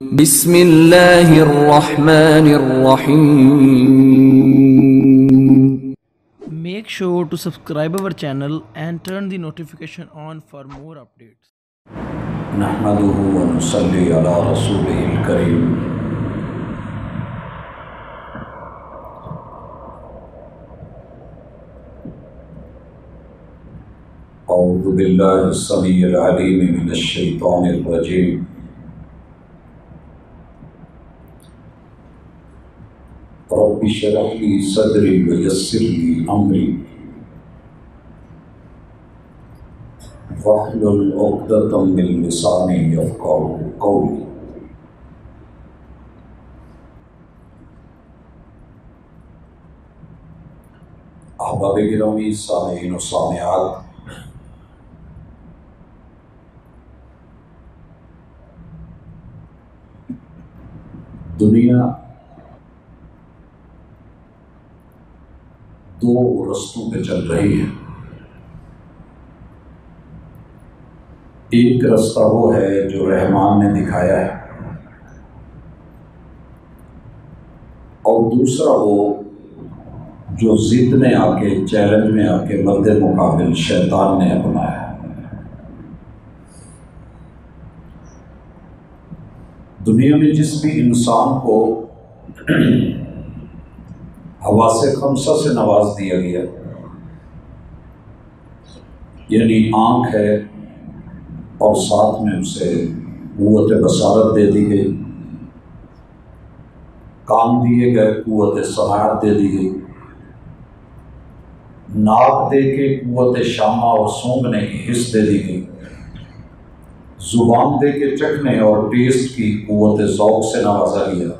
بسم اللہ الرحمن الرحیم. Make sure to subscribe our channel and turn the notification on for more updates. نحمده ونصلي على رسوله الكريم. أعوذ بالله السميع العليم من الشيطان الرجيم. رب اشرح لي صدري ويسر لي أمري واحلل عقدة من لساني يفقهوا قولي. احباب گرامی، سامعین و سامعات، دنیا دو رستوں پہ چل رہی ہے. ایک رستہ وہ ہے جو رحمان نے دکھایا ہے، اور دوسرا وہ جو ضد میں آ کے، چیلنج میں آ کے مد مقابل شیطان نے اپنایا. دنیا میں جس بھی انسان کو حواس خمسہ سے نواز دیا گیا، یعنی آنکھ ہے اور ساتھ میں اسے قوت بصارت دے دی گئی، کان دیے گئے، قوت سماعت دے دی گئی، ناک دے کے قوت شامہ اور سونگھنے کی حس دے دی گئی، زبان دے کے چکھنے اور ٹیسٹ کی قوت ذوق سے نوازا گیا،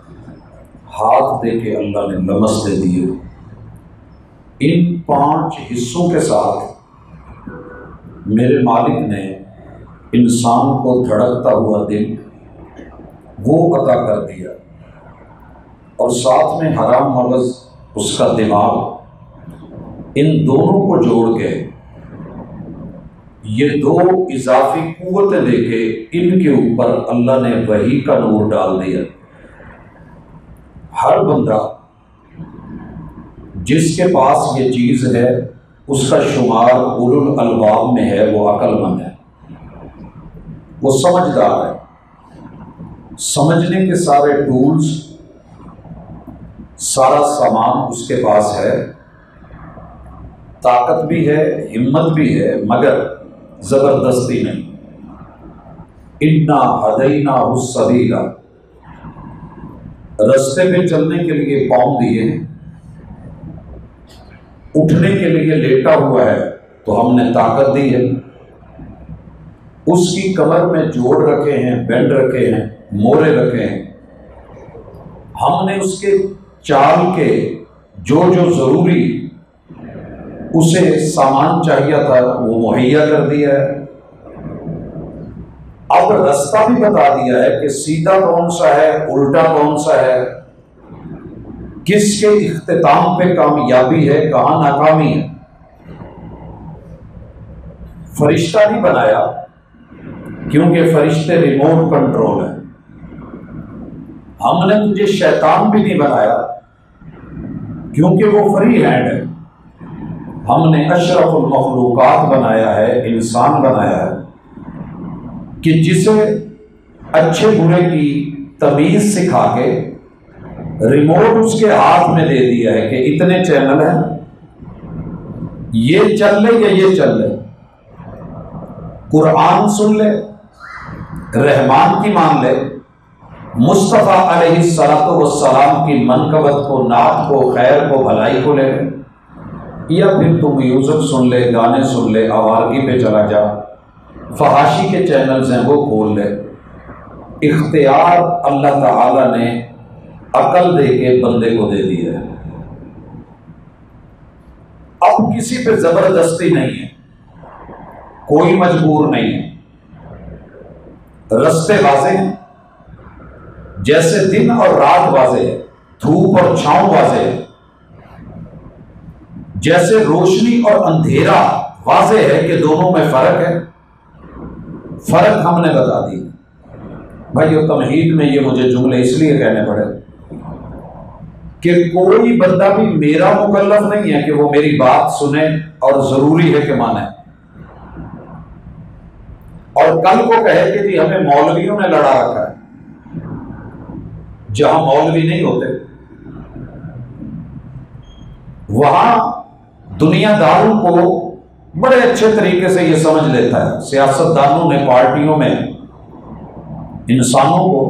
ہاتھ دے کے اللہ نے لمس دے دیے. ان 5 حصوں کے ساتھ میرے مالک نے انسان کو دھڑکتا ہوا دل وہ عطا کر دیا، اور ساتھ میں حرام مغز، اس کا دماغ. ان دونوں کو جوڑ کے یہ 2 اضافی قوتیں دے کے ان کے اوپر اللہ نے وحی کا نور ڈال دیا. ہر بندہ جس کے پاس یہ چیز ہے اس کا شمار اولو الالباب میں ہے، وہ عقل مند ہے، وہ سمجھدار ہے. سمجھنے کے سارے ٹولز، سارا سامان اس کے پاس ہے، طاقت بھی ہے، ہمت بھی ہے، مگر زبردستی نہیں. اِنَّا هَدَيْنَاهُ السَّبِيلَ، رستے پہ چلنے کے لیے پاؤں دیے، اٹھنے کے لیے لیٹا ہوا ہے تو ہم نے طاقت دی ہے، اس کی کمر میں جوڑ رکھے ہیں، بینڈ رکھے ہیں، مورے رکھے ہیں. ہم نے اس کے چال کے جو ضروری اسے سامان چاہیے تھا وہ مہیا کر دیا ہے. اب رستہ بھی بتا دیا ہے کہ سیدھا کون سا ہے، الٹا کون سا ہے، کس کے اختتام پہ کامیابی ہے، کہاں ناکامی ہے. فرشتہ نہیں بنایا کیونکہ فرشتے ریموٹ کنٹرول ہیں. ہم نے تجھے شیطان بھی نہیں بنایا کیونکہ وہ فری ہینڈ ہے. ہم نے اشرف المخلوقات بنایا ہے، انسان بنایا ہے کہ جسے اچھے برے کی تمیز سکھا کے ریموٹ اس کے ہاتھ میں دے دیا ہے کہ اتنے چینل ہیں، یہ چل لے یا یہ چل لے، قرآن سن لے، رحمان کی مان لے، مصطفیٰ علیہ السلام کی منقبت کو، نعت کو، خیر کو، بھلائی کو لے لے، یا پھر تم میوزک سن لے، گانے سن لے، آوارگی پہ چلا جا، فحاشی کے چینلز ہیں وہ کھول لے. اختیار اللہ تعالی نے عقل دے کے بندے کو دے دیا ہے. اب کسی پہ زبردستی نہیں ہے، کوئی مجبور نہیں ہے. رستے واضح ہیں، جیسے دن اور رات واضح ہے، دھوپ اور چھاؤں واضح ہے، جیسے روشنی اور اندھیرا واضح ہے کہ دونوں میں فرق ہے. فرق ہم نے بتا دی. بھائی تمہید میں یہ مجھے جملے اس لیے کہنے پڑے کہ کوئی بندہ بھی میرا مکلف نہیں ہے کہ وہ میری بات سنے اور ضروری ہے کہ مانے، اور کل کو کہے کہ جی ہمیں مولویوں نے لڑا رکھا ہے۔ جہاں مولوی نہیں ہوتے وہاں دنیا داروں کو بڑے اچھے طریقے سے یہ سمجھ لیتا ہے، سیاست دانوں نے پارٹیوں میں انسانوں کو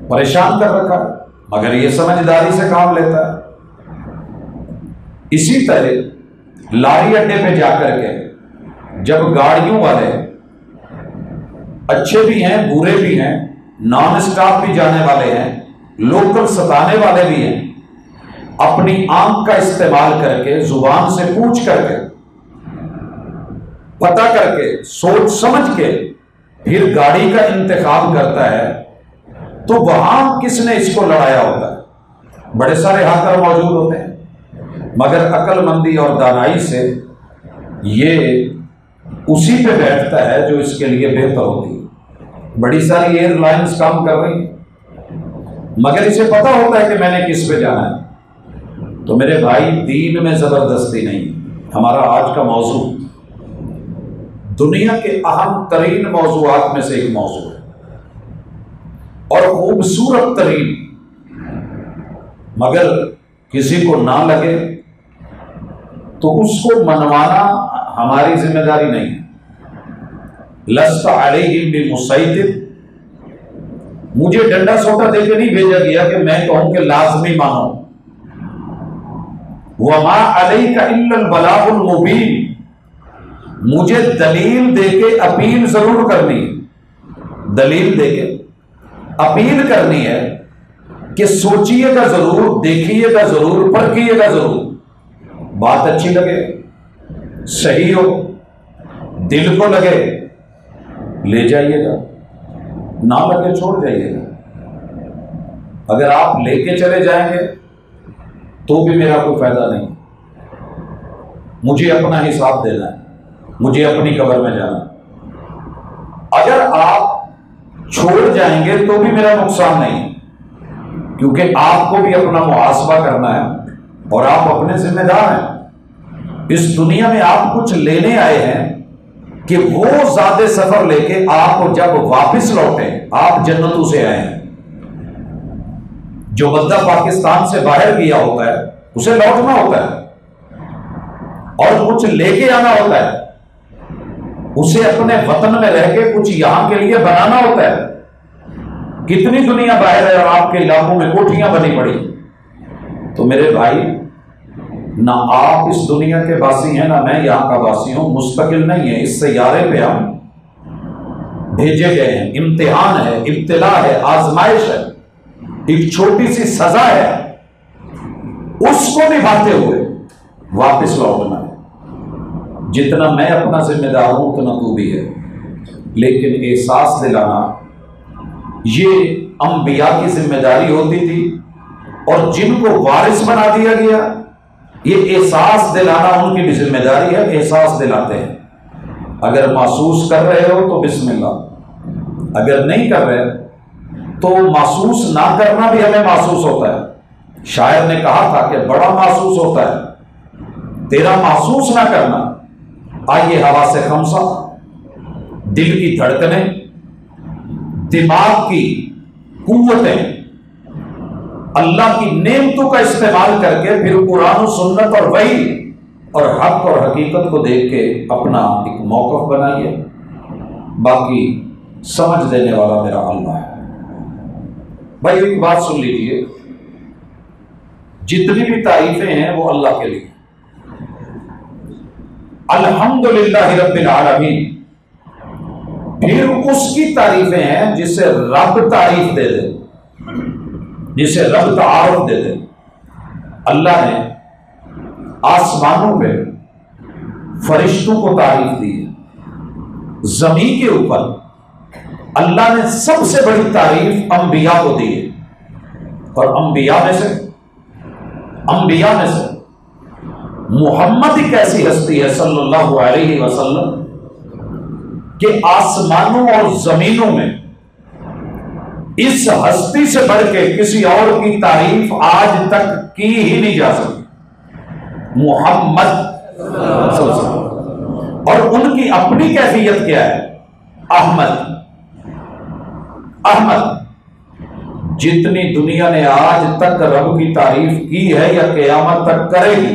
پریشان کر رکھا ہے، مگر یہ سمجھداری سے کام لیتا ہے۔ اسی طرح لاری اڈے پہ جا کر کے جب گاڑیوں والے اچھے بھی ہیں برے بھی ہیں، نان اسٹاپ بھی جانے والے ہیں، لوکل ستانے والے بھی ہیں، اپنی آنکھ کا استعمال کر کے زبان سے پوچھ کر کے پتہ کر کے سوچ سمجھ کے پھر گاڑی کا انتخاب کرتا ہے، تو وہاں کس نے اس کو لڑایا ہوتا ہے؟ بڑے سارے ہاکر موجود ہوتے ہیں، مگر عقل مندی اور دانائی سے یہ اسی پہ بیٹھتا ہے جو اس کے لیے بہتر ہوتی ہے۔ بڑی ساری ایئر لائنز کام کر رہی ہیں، مگر اسے پتا ہوتا ہے کہ میں نے کس پہ جانا ہے۔ تو میرے بھائی دین میں زبردستی نہیں۔ ہمارا آج کا موضوع دنیا کے اہم ترین موضوعات میں سے ایک موضوع ہے اور خوبصورت ترین، مگر کسی کو نہ لگے تو اس کو منوانا ہماری ذمہ داری نہیں ہے۔ لست علیہم بمسیطر، مجھے ڈنڈا سوٹا دے کے نہیں بھیجا گیا کہ میں کہوں کہ لازمی مانو۔ وما علیک الا البلاغ المبین، مجھے دلیل دے کے اپیل ضرور کرنی ہے، دلیل دے کے اپیل کرنی ہے کہ سوچئے گا ضرور، دیکھیے گا ضرور، پرکھیے گا ضرور، بات اچھی لگے، صحیح ہو، دل کو لگے لے جائیے گا، نہ لگے چھوڑ جائیے گا۔ اگر آپ لے کے چلے جائیں گے تو بھی میرا کوئی فائدہ نہیں، مجھے اپنا حساب دینا ہے، مجھے اپنی قبر میں جانا ہے۔ اگر آپ چھوڑ جائیں گے تو بھی میرا نقصان نہیں، کیونکہ آپ کو بھی اپنا محاسبہ کرنا ہے اور آپ اپنے ذمہ دار ہیں۔ اس دنیا میں آپ کچھ لینے آئے ہیں کہ وہ زیادہ سفر لے کے آپ جب واپس لوٹیں، آپ جنتوں سے آئے ہیں۔ جو بندہ پاکستان سے باہر گیا ہوتا ہے اسے لوٹنا ہوتا ہے اور کچھ لے کے آنا ہوتا ہے، اسے اپنے وطن میں رہ کے کچھ یہاں کے لیے بنانا ہوتا ہے۔ کتنی دنیا باہر ہے اور آپ کے علاقوں میں کوٹھیاں بنی پڑی۔ تو میرے بھائی، نہ آپ اس دنیا کے باسی ہیں نہ میں یہاں کا باسی ہوں، مستقل نہیں ہے، اس سیارے پہ ہم بھیجے گئے ہیں، امتحان ہے، ابتلا ہے، آزمائش ہے، ایک چھوٹی سی سزا ہے، اس کو نبھاتے ہوئے واپس لوٹنا ہے۔ جتنا میں اپنا ذمہ دار ہوں اتنا تو بھی ہے، لیکن احساس دلانا یہ انبیاء کی ذمہ داری ہوتی تھی، اور جن کو وارث بنا دیا گیا یہ احساس دلانا ان کی بھی ذمہ داری ہے، احساس دلاتے ہیں۔ اگر محسوس کر رہے ہو تو بسم اللہ، اگر نہیں کر رہے تو محسوس نہ کرنا بھی ہمیں محسوس ہوتا ہے۔ شاعر نے کہا تھا کہ بڑا محسوس ہوتا ہے تیرا محسوس نہ کرنا۔ آئیے ہوا سے خمسہ، دل کی دھڑکنیں، دماغ کی قوتیں، اللہ کی نعمتوں کا استعمال کر کے پھر قرآن و سنت اور وحی اور حق اور حقیقت کو دیکھ کے اپنا ایک موقف بنائیے۔ باقی سمجھ دینے والا میرا اللہ ہے۔ بھائی ایک بات سن لیجیے، جتنی بھی تعریفیں ہیں وہ اللہ کے لیے۔ الحمدللہ رب العالمین، پھر اس کی تعریفیں ہیں جسے رب تعریف دے دے، جسے رب تعارف دے دے۔ اللہ نے آسمانوں پہ فرشتوں کو تعریف دی ہے، زمین کے اوپر اللہ نے سب سے بڑی تعریف انبیاء کو دی ہے، اور انبیاء میں سے محمد ایک ایسی ہستی ہے صلی اللہ علیہ وسلم کہ آسمانوں اور زمینوں میں اس ہستی سے بڑھ کے کسی اور کی تعریف آج تک کی ہی نہیں جا سکتی، محمد صلی اللہ علیہ وسلم۔ اور ان کی اپنی کیفیت کیا ہے؟ احمد۔ احمد جتنی دنیا نے آج تک رب کی تعریف کی ہے یا قیامت تک کرے گی،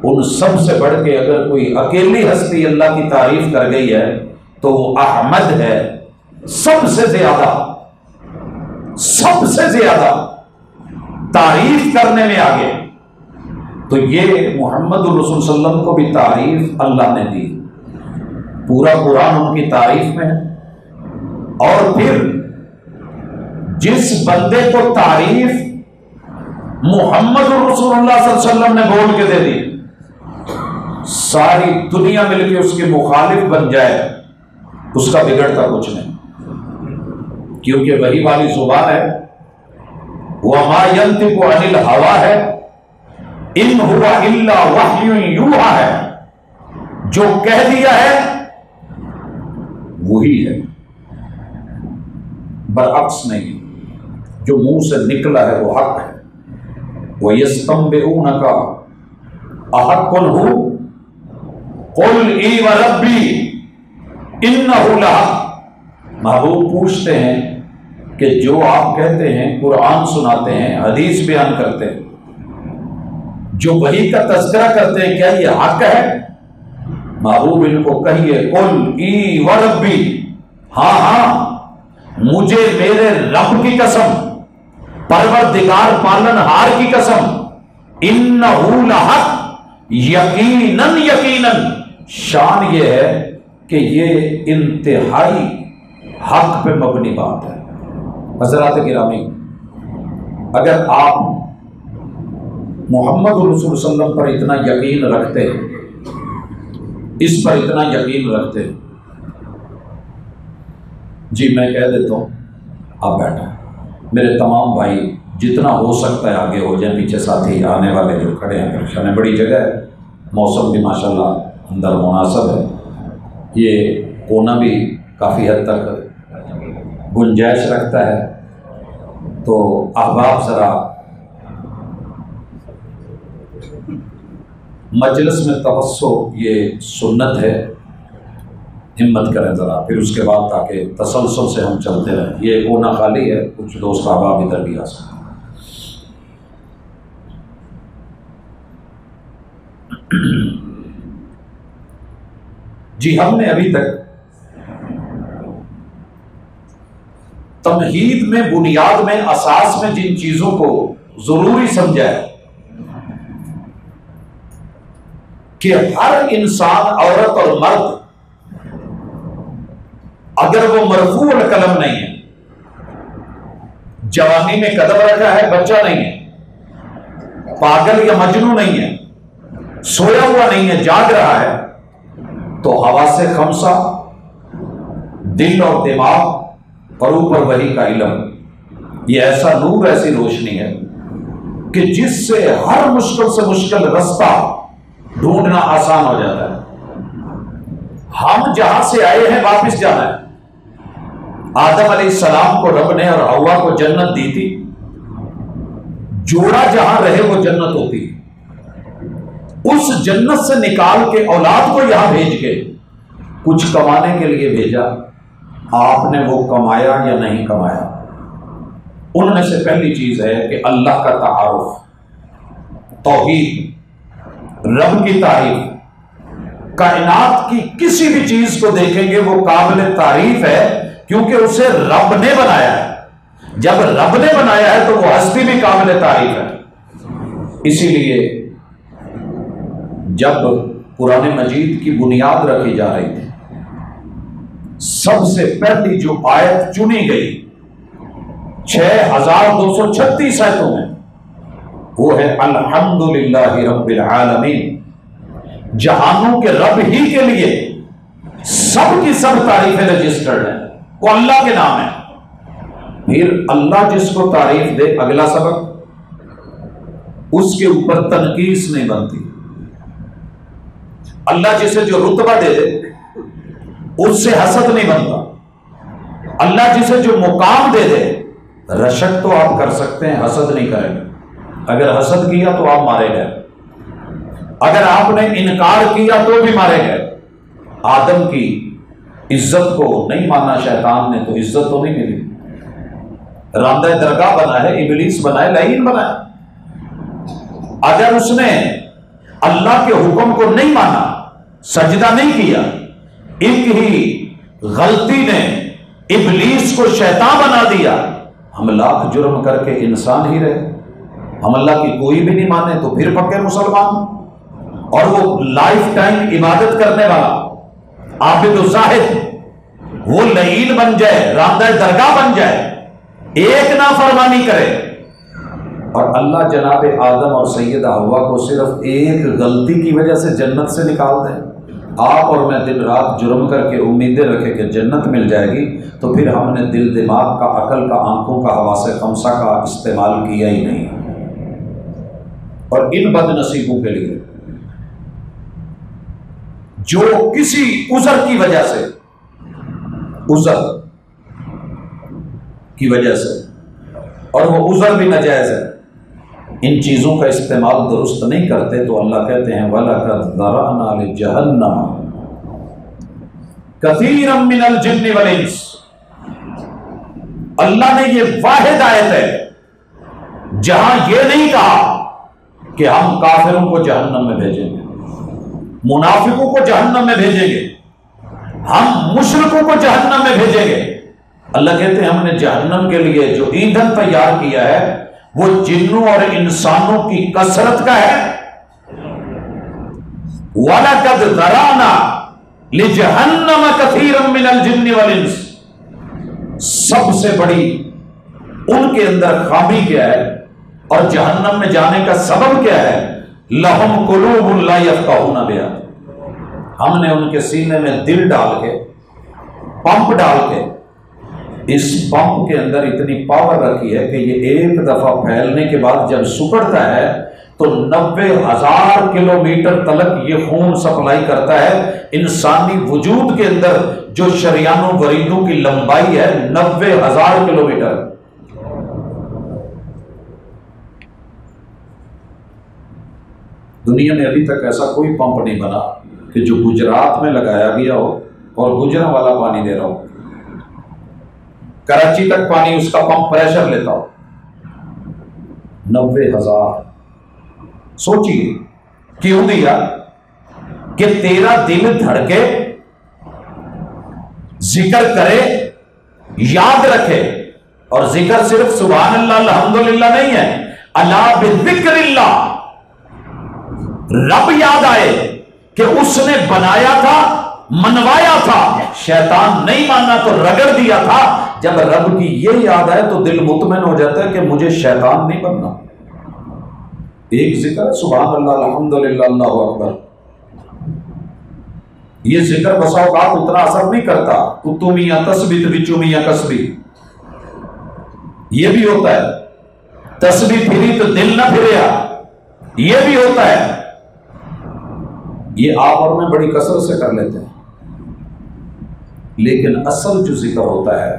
ان سب سے بڑھ کے اگر کوئی اکیلی ہستی اللہ کی تعریف کر گئی ہے تو وہ احمد ہے، سب سے زیادہ تعریف کرنے میں آگے۔ تو یہ محمد الرسول صلی اللہ علیہ وسلم کو بھی تعریف اللہ نے دی، پورا قرآن ان کی تعریف میں ہے۔ اور پھر جس بندے کو تعریف محمد الرسول اللہ صلی اللہ علیہ وسلم نے بول کے دے دی، ساری دنیا مل کے اس کے مخالف بن جائے، اس کا بگڑتا کچھ نہیں، کیونکہ وہی والی زبان ہے، وَمَا يَنْطِقُ عَنِ الْهَوَىٰ ہے، إِنْ هُوَ إِلَّا وَحْيٌ يُوحَىٰ ہے، جو کہہ دیا ہے وہی ہے، برعکس نہیں، جو منہ سے نکلا ہے وہ حق ہے۔ وَيَسْتَنبِئُونَكَ أَحَقٌّ هُوَ قُلْ إِي وَرَبِّي إِنَّهُ لَحَقٌّ۔ محبوب پوچھتے ہیں کہ جو آپ کہتے ہیں، قرآن سناتے ہیں، حدیث بیان کرتے ہیں، جو وحی کا تذکرہ کرتے ہیں، کیا یہ حق ہے؟ محبوب ان کو کہیے قُلْ إِي وَرَبِّي، ہاں مجھے میرے رب کی قسم، پروردگار پالنہار کی قسم، انہ لحق، یقیناً شان یہ ہے کہ یہ انتہائی حق پہ مبنی بات ہے۔ حضرات گرامی، اگر آپ محمد رسول صلی اللہ علیہ وسلم پر اتنا یقین رکھتے ہیں، اس پر اتنا یقین رکھتے ہیں، جی میں کہہ دیتا ہوں آپ بیٹھیں، میرے تمام بھائی جتنا ہو سکتا ہے آگے ہو جائیں، پیچھے ساتھی آنے والے جو کھڑے ہیں پریشان ہے، بڑی جگہ ہے، موسم بھی ماشاءاللہ اندر مناسب ہے، یہ کونا بھی کافی حد تک گنجائش رکھتا ہے، تو احباب ذرا مجلس میں توسع یہ سنت ہے، ہمت کریں ذرا، پھر اس کے بعد تاکہ تسلسل سے ہم چلتے رہیں۔ یہ کونا خالی ہے، کچھ دوست احباب ادھر بھی آ سکتے ہیں۔ جی ہم نے ابھی تک تمہید میں، بنیاد میں، اساس میں جن چیزوں کو ضروری سمجھا ہے کہ ہر انسان، عورت اور مرد، اگر وہ مرفوع القلم نہیں ہے، جوانی میں قدم رکھا ہے، بچہ نہیں ہے، پاگل یا مجنون نہیں ہے، سویا ہوا نہیں ہے، جاگ رہا ہے، تو حواس خمسہ، دل اور دماغ اور اوپر وحی کا علم، یہ ایسا نور، ایسی روشنی ہے کہ جس سے ہر مشکل سے مشکل رستہ ڈھونڈنا آسان ہو جاتا ہے۔ ہم جہاں سے آئے ہیں واپس جانا ہے۔ آدم علیہ السلام کو رب نے اور حوا کو جنت دی تھی، جوڑا جہاں رہے وہ جنت ہوتی، اس جنت سے نکال کے اولاد کو یہاں بھیج کے کچھ کمانے کے لیے بھیجا، آپ نے وہ کمایا یا نہیں کمایا؟ ان میں سے پہلی چیز ہے کہ اللہ کا تعارف، توحید، رب کی تعریف۔ کائنات کی کسی بھی چیز کو دیکھیں گے وہ قابل تعریف ہے، کیونکہ اسے رب نے بنایا ہے۔ جب رب نے بنایا ہے تو وہ ہستی بھی قابل تعریف ہے۔ اسی لیے جب قرآن مجید کی بنیاد رکھی جا رہی تھی، سب سے پہلی جو آیت چنی گئی 6236 آیتوں میں، وہ ہے الحمدللہ رب العالمین، جہانوں کے رب ہی کے لیے سب کی سب تعریفیں رجسٹرڈ ہیں، وہ اللہ کے نام ہے۔ پھر اللہ جس کو تعریف دے، اگلا سبق، اس کے اوپر تنقیص نہیں بنتی۔ اللہ جسے جو رتبہ دے دے اس سے حسد نہیں بنتا، اللہ جسے جو مقام دے دے رشک تو آپ کر سکتے ہیں، حسد نہیں کریں گے۔ اگر حسد کیا تو آپ مارے گئے، اگر آپ نے انکار کیا تو بھی مارے گئے۔ آدم کی عزت کو نہیں مانا شیطان نے تو عزت تو نہیں ملی۔ راندہ درگاہ بنا ہے، ابلیس بنا ہے، لعین بنا ہے۔ اگر اس نے اللہ کے حکم کو نہیں مانا، سجدہ نہیں کیا، ایک ہی غلطی نے ابلیس کو شیطان بنا دیا، ہم لاکھ جرم کر کے انسان ہی رہے، ہم اللہ کی کوئی بھی نہیں مانے تو پھر پکے مسلمان، اور وہ لائف ٹائم عبادت کرنے والا عابد و زاہد وہ لعین بن جائے، راندہ درگاہ بن جائے، ایک نافرمانی کرے، اور اللہ جناب آدم اور سیدہ حوا کو صرف ایک غلطی کی وجہ سے جنت سے نکال دے۔ آپ اور میں دن رات جرم کر کے امیدیں رکھے کہ جنت مل جائے گی، تو پھر ہم نے دل دماغ کا، عقل کا، آنکھوں کا، حواس خمسہ کا استعمال کیا ہی نہیں۔ اور ان بد نصیبوں کے لیے جو کسی عذر کی وجہ سے، عذر کی وجہ سے، اور وہ عذر بھی ناجائز ہے، ان چیزوں کا استعمال درست نہیں کرتے، تو اللہ کہتے ہیں وَلَقَدْ ذَرَأْنَا لِجَهَنَّمَ كَثِيرًا مِنَ الْجِنِّ وَالْإِنسِ۔ اللہ نے یہ واحد آیت ہے جہاں یہ نہیں کہا کہ ہم کافروں کو جہنم میں بھیجیں گے، منافقوں کو جہنم میں بھیجیں گے، ہم مشرکوں کو جہنم میں بھیجیں گے۔ اللہ کہتے ہیں ہم نے جہنم کے لیے جو ایندھن تیار کیا ہے وہ جنوں اور انسانوں کی کثرت کا ہے۔ وَلَقَدْ ذَرَأْنَا لِجَهَنَّمَ كَثِيرًا مِنَ الْجِنِّ وَالْإِنسِ۔ سب سے بڑی ان کے اندر خامی کیا ہے اور جہنم میں جانے کا سبب کیا ہے؟ لَهُمْ قُلُوبٌ لَا يَفْقَهُونَ بِهَا۔ ہم نے ان کے سینے میں دل ڈال کے، پمپ ڈال کے، اس پمپ کے اندر اتنی پاور رکھی ہے کہ یہ ایک دفعہ پھیلنے کے بعد جب سکڑتا ہے تو 90,000 کلومیٹر تلک یہ خون سپلائی کرتا ہے۔ انسانی وجود کے اندر جو شریانوں وریدوں کی لمبائی ہے 90,000 کلومیٹر۔ دنیا میں ابھی تک ایسا کوئی پمپ نہیں بنا کہ جو گجرات میں لگایا گیا ہو اور گجرا والا پانی دے رہا ہو، کراچی تک پانی اس کا پمپ پریشر لیتا ہو۔ 90,000۔ سوچیے کیوں دیا؟ کہ تیرا دل دھڑکے، ذکر کرے، یاد رکھے، اور ذکر صرف سبحان اللہ الحمدللہ نہیں ہے، الا بذکر اللہ، رب یاد آئے کہ اس نے بنایا تھا، منوایا تھا، شیطان نہیں مانا تو رگڑ دیا تھا۔ جب رب کی یہ یاد آئے تو دل مطمئن ہو جاتا ہے کہ مجھے شیطان نہیں بننا۔ ایک ذکر سبحان اللہ الحمدللہ اللہ اکبر، یہ ذکر بسا اوقات اتنا اثر نہیں کرتا، اتو میاں تسبیح بچو میاں کسبی، یہ بھی ہوتا ہے، تسبیح پھری تو دل نہ پھریا، یہ بھی ہوتا ہے۔ یہ آپ اور میں بڑی کثرت سے کر لیتے ہیں، لیکن اصل جو ذکر ہوتا ہے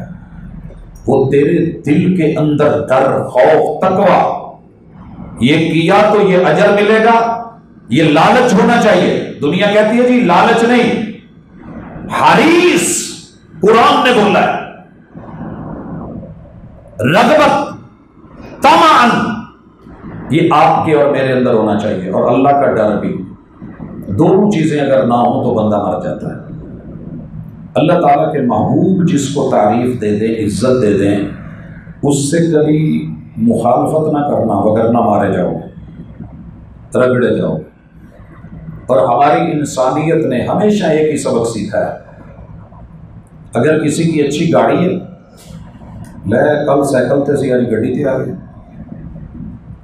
وہ تیرے دل کے اندر ڈر، خوف، تقوی، یہ کیا تو یہ اجر ملے گا، یہ لالچ ہونا چاہیے۔ دنیا کہتی ہے جی لالچ نہیں، حریص قرآن نے بولا ہے، رغبت، طمعن، یہ آپ کے اور میرے اندر ہونا چاہیے، اور اللہ کا ڈر بھی۔ دونوں چیزیں اگر نہ ہوں تو بندہ مر جاتا ہے۔ اللہ تعالیٰ کے محبوب جس کو تعریف دے دیں، عزت دے دیں، اس سے کبھی مخالفت نہ کرنا، وگرنہ مارے جاؤ، رگڑے جاؤ۔ اور ہماری انسانیت نے ہمیشہ ایک ہی سبق سیکھا ہے، اگر کسی کی اچھی گاڑی ہے، لے کل سائیکل تے سی آج گڈی تے آ گئی،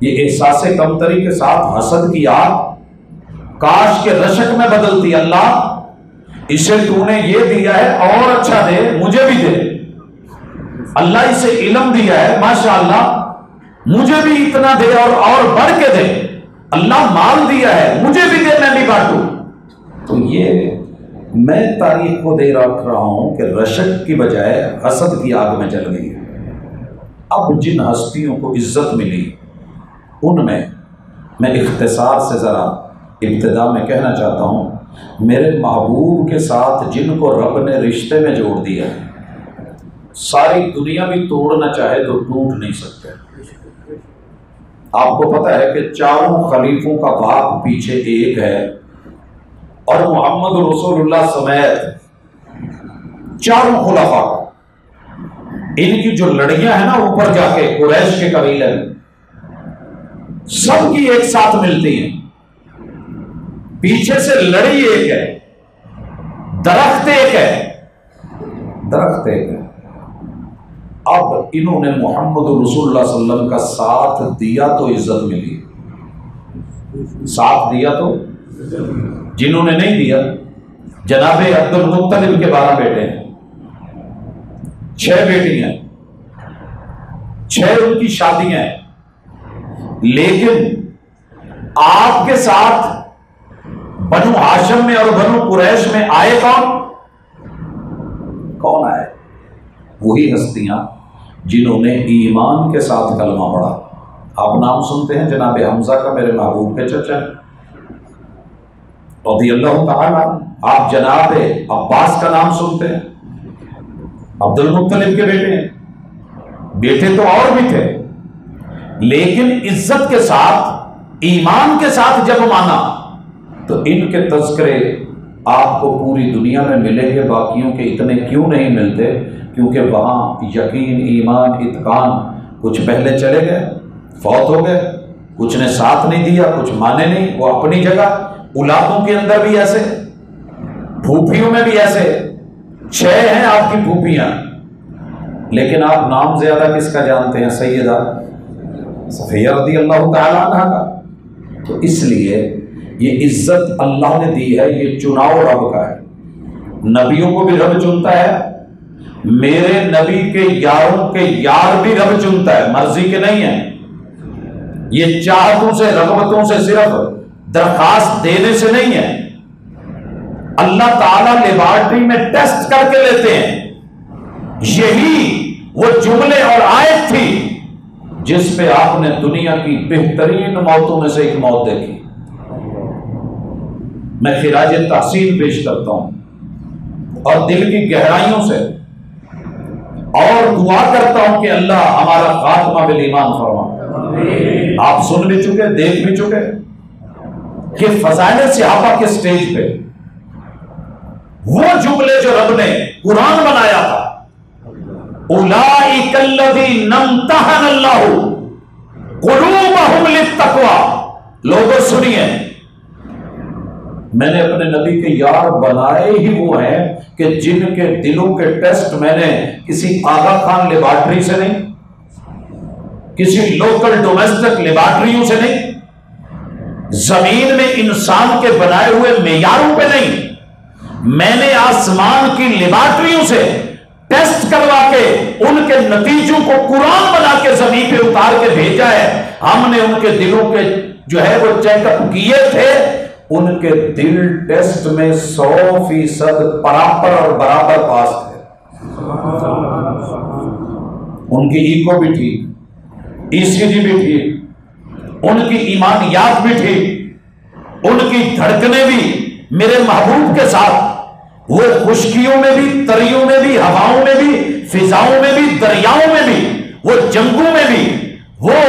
یہ احساس کمتری کے ساتھ حسد کی آگ کاش کے رشک میں بدلتی، اللہ اسے تو نے یہ دیا ہے اور اچھا دے، مجھے بھی دے۔ اللہ اسے علم دیا ہے ماشاءاللہ، مجھے بھی اتنا دے اور بڑھ کے دے۔ اللہ مال دیا ہے، مجھے بھی دے، میں بھی بانٹوں۔ تو یہ میں تاریخ کو دے رکھ رہا ہوں کہ رشک کی بجائے حسد کی آگ میں جل گئی ہے۔ اب جن ہستیوں کو عزت ملی ان میں اختصار سے ذرا ابتدا میں کہنا چاہتا ہوں، میرے محبوب کے ساتھ جن کو رب نے رشتے میں جوڑ دیا، ساری دنیا بھی توڑنا چاہے تو ٹوٹ نہیں سکتے۔ آپ کو پتہ ہے کہ چاروں خلیفوں کا باپ پیچھے ایک ہے، اور محمد رسول اللہ سمیت چاروں خلفاء، ان کی جو لڑیاں ہیں نا اوپر جا کے قریش کے قبیلے میں، سب کی ایک ساتھ ملتی ہیں، پیچھے سے لڑی ایک ہے، درخت ایک ہے، درخت ایک ہے۔ اب انہوں نے محمد رسول اللہ صلی اللہ علیہ وسلم کا ساتھ دیا تو عزت ملی، ساتھ دیا تو، جنہوں نے نہیں دیا، جناب عبد المطلب کے 12 بیٹے ہیں، 6 بیٹیاں ہیں، 6 ان کی شادیاں ہیں، لیکن آپ کے ساتھ بنو ہاشم میں اور بنو قریش میں آئے کون آئے؟ وہی ہستیاں جنہوں نے ایمان کے ساتھ کلمہ پڑھا۔ آپ نام سنتے ہیں جناب حمزہ کا، میرے محبوب کے چچا رضی اللہ تعالیٰ۔ آپ جناب عباس کا نام سنتے ہیں، عبد المطلب کے بیٹے ہیں، بیٹے تو اور بھی تھے، لیکن عزت کے ساتھ ایمان کے ساتھ جب مانا تو ان کے تذکرے آپ کو پوری دنیا میں ملیں گے، باقیوں کے اتنے کیوں نہیں ملتے؟ کیونکہ وہاں یقین، ایمان، اتقان، کچھ پہلے چلے گئے، فوت ہو گئے، کچھ نے ساتھ نہیں دیا، کچھ مانے نہیں، وہ اپنی جگہ۔ اولادوں کے اندر بھی ایسے، پھوپھیوں میں بھی ایسے، 6 ہیں آپ کی پھوپھیاں، لیکن آپ نام زیادہ کس کا جانتے ہیں؟ سیدہ صفیہ رضی اللہ تعالیٰ عنہ کا۔ تو اس لیے یہ عزت اللہ نے دی ہے، یہ چناؤ رب کا ہے۔ نبیوں کو بھی رب چنتا ہے، میرے نبی کے یاروں کے یار بھی رب چنتا ہے، مرضی کے نہیں ہے۔ یہ چاہتوں سے، رغبتوں سے، صرف درخواست دینے سے نہیں ہے۔ اللہ تعالیٰ لیبارٹری میں ٹیسٹ کر کے لیتے ہیں۔ یہی وہ جملے اور آیت تھی جس پہ آپ نے دنیا کی بہترین موتوں میں سے ایک موت دیکھی۔ میں خراج تحسین پیش کرتا ہوں اور دل کی گہرائیوں سے، اور دعا کرتا ہوں کہ اللہ ہمارا خاتمہ بالایمان فرما۔ آپ سن بھی چکے، دیکھ بھی چکے کہ فضائل صحابہ کے سٹیج پہ وہ جملے جو رب نے قرآن بنایا تھا، اولئک الذین امتحن اللہ قلوبہم للتقوی۔ لوگوں سنیے، میں نے اپنے نبی کے یار بنائے ہی وہ ہیں کہ جن کے دلوں کے ٹیسٹ میں نے کسی آغا خان لیبارٹری سے نہیں، کسی لوکل ڈومیسٹک لیبارٹریوں سے نہیں، زمین میں انسان کے بنائے ہوئے معیاروں پہ نہیں، میں نے آسمان کی لیبارٹریوں سے ٹیسٹ کروا کے ان کے نتیجوں کو قرآن بنا کے زمین پہ اتار کے بھیجا ہے۔ ہم نے ان کے دلوں کے جو ہے وہ چیک اپ کیے تھے، ان کے دل ٹیسٹ میں 100% برابر اور برابر پاس تھے۔ ان کی ایکو بھی ٹھیک، ای سی جی بھی ٹھیک، ان کی ایمانیات بھی ٹھیک، ان کی دھڑکنیں بھی میرے محبوب کے ساتھ، وہ خشکیوں میں بھی، تریوں میں بھی، ہواؤں میں بھی، فضاؤں میں بھی، دریاؤں میں بھی، وہ جنگوں میں بھی، وہ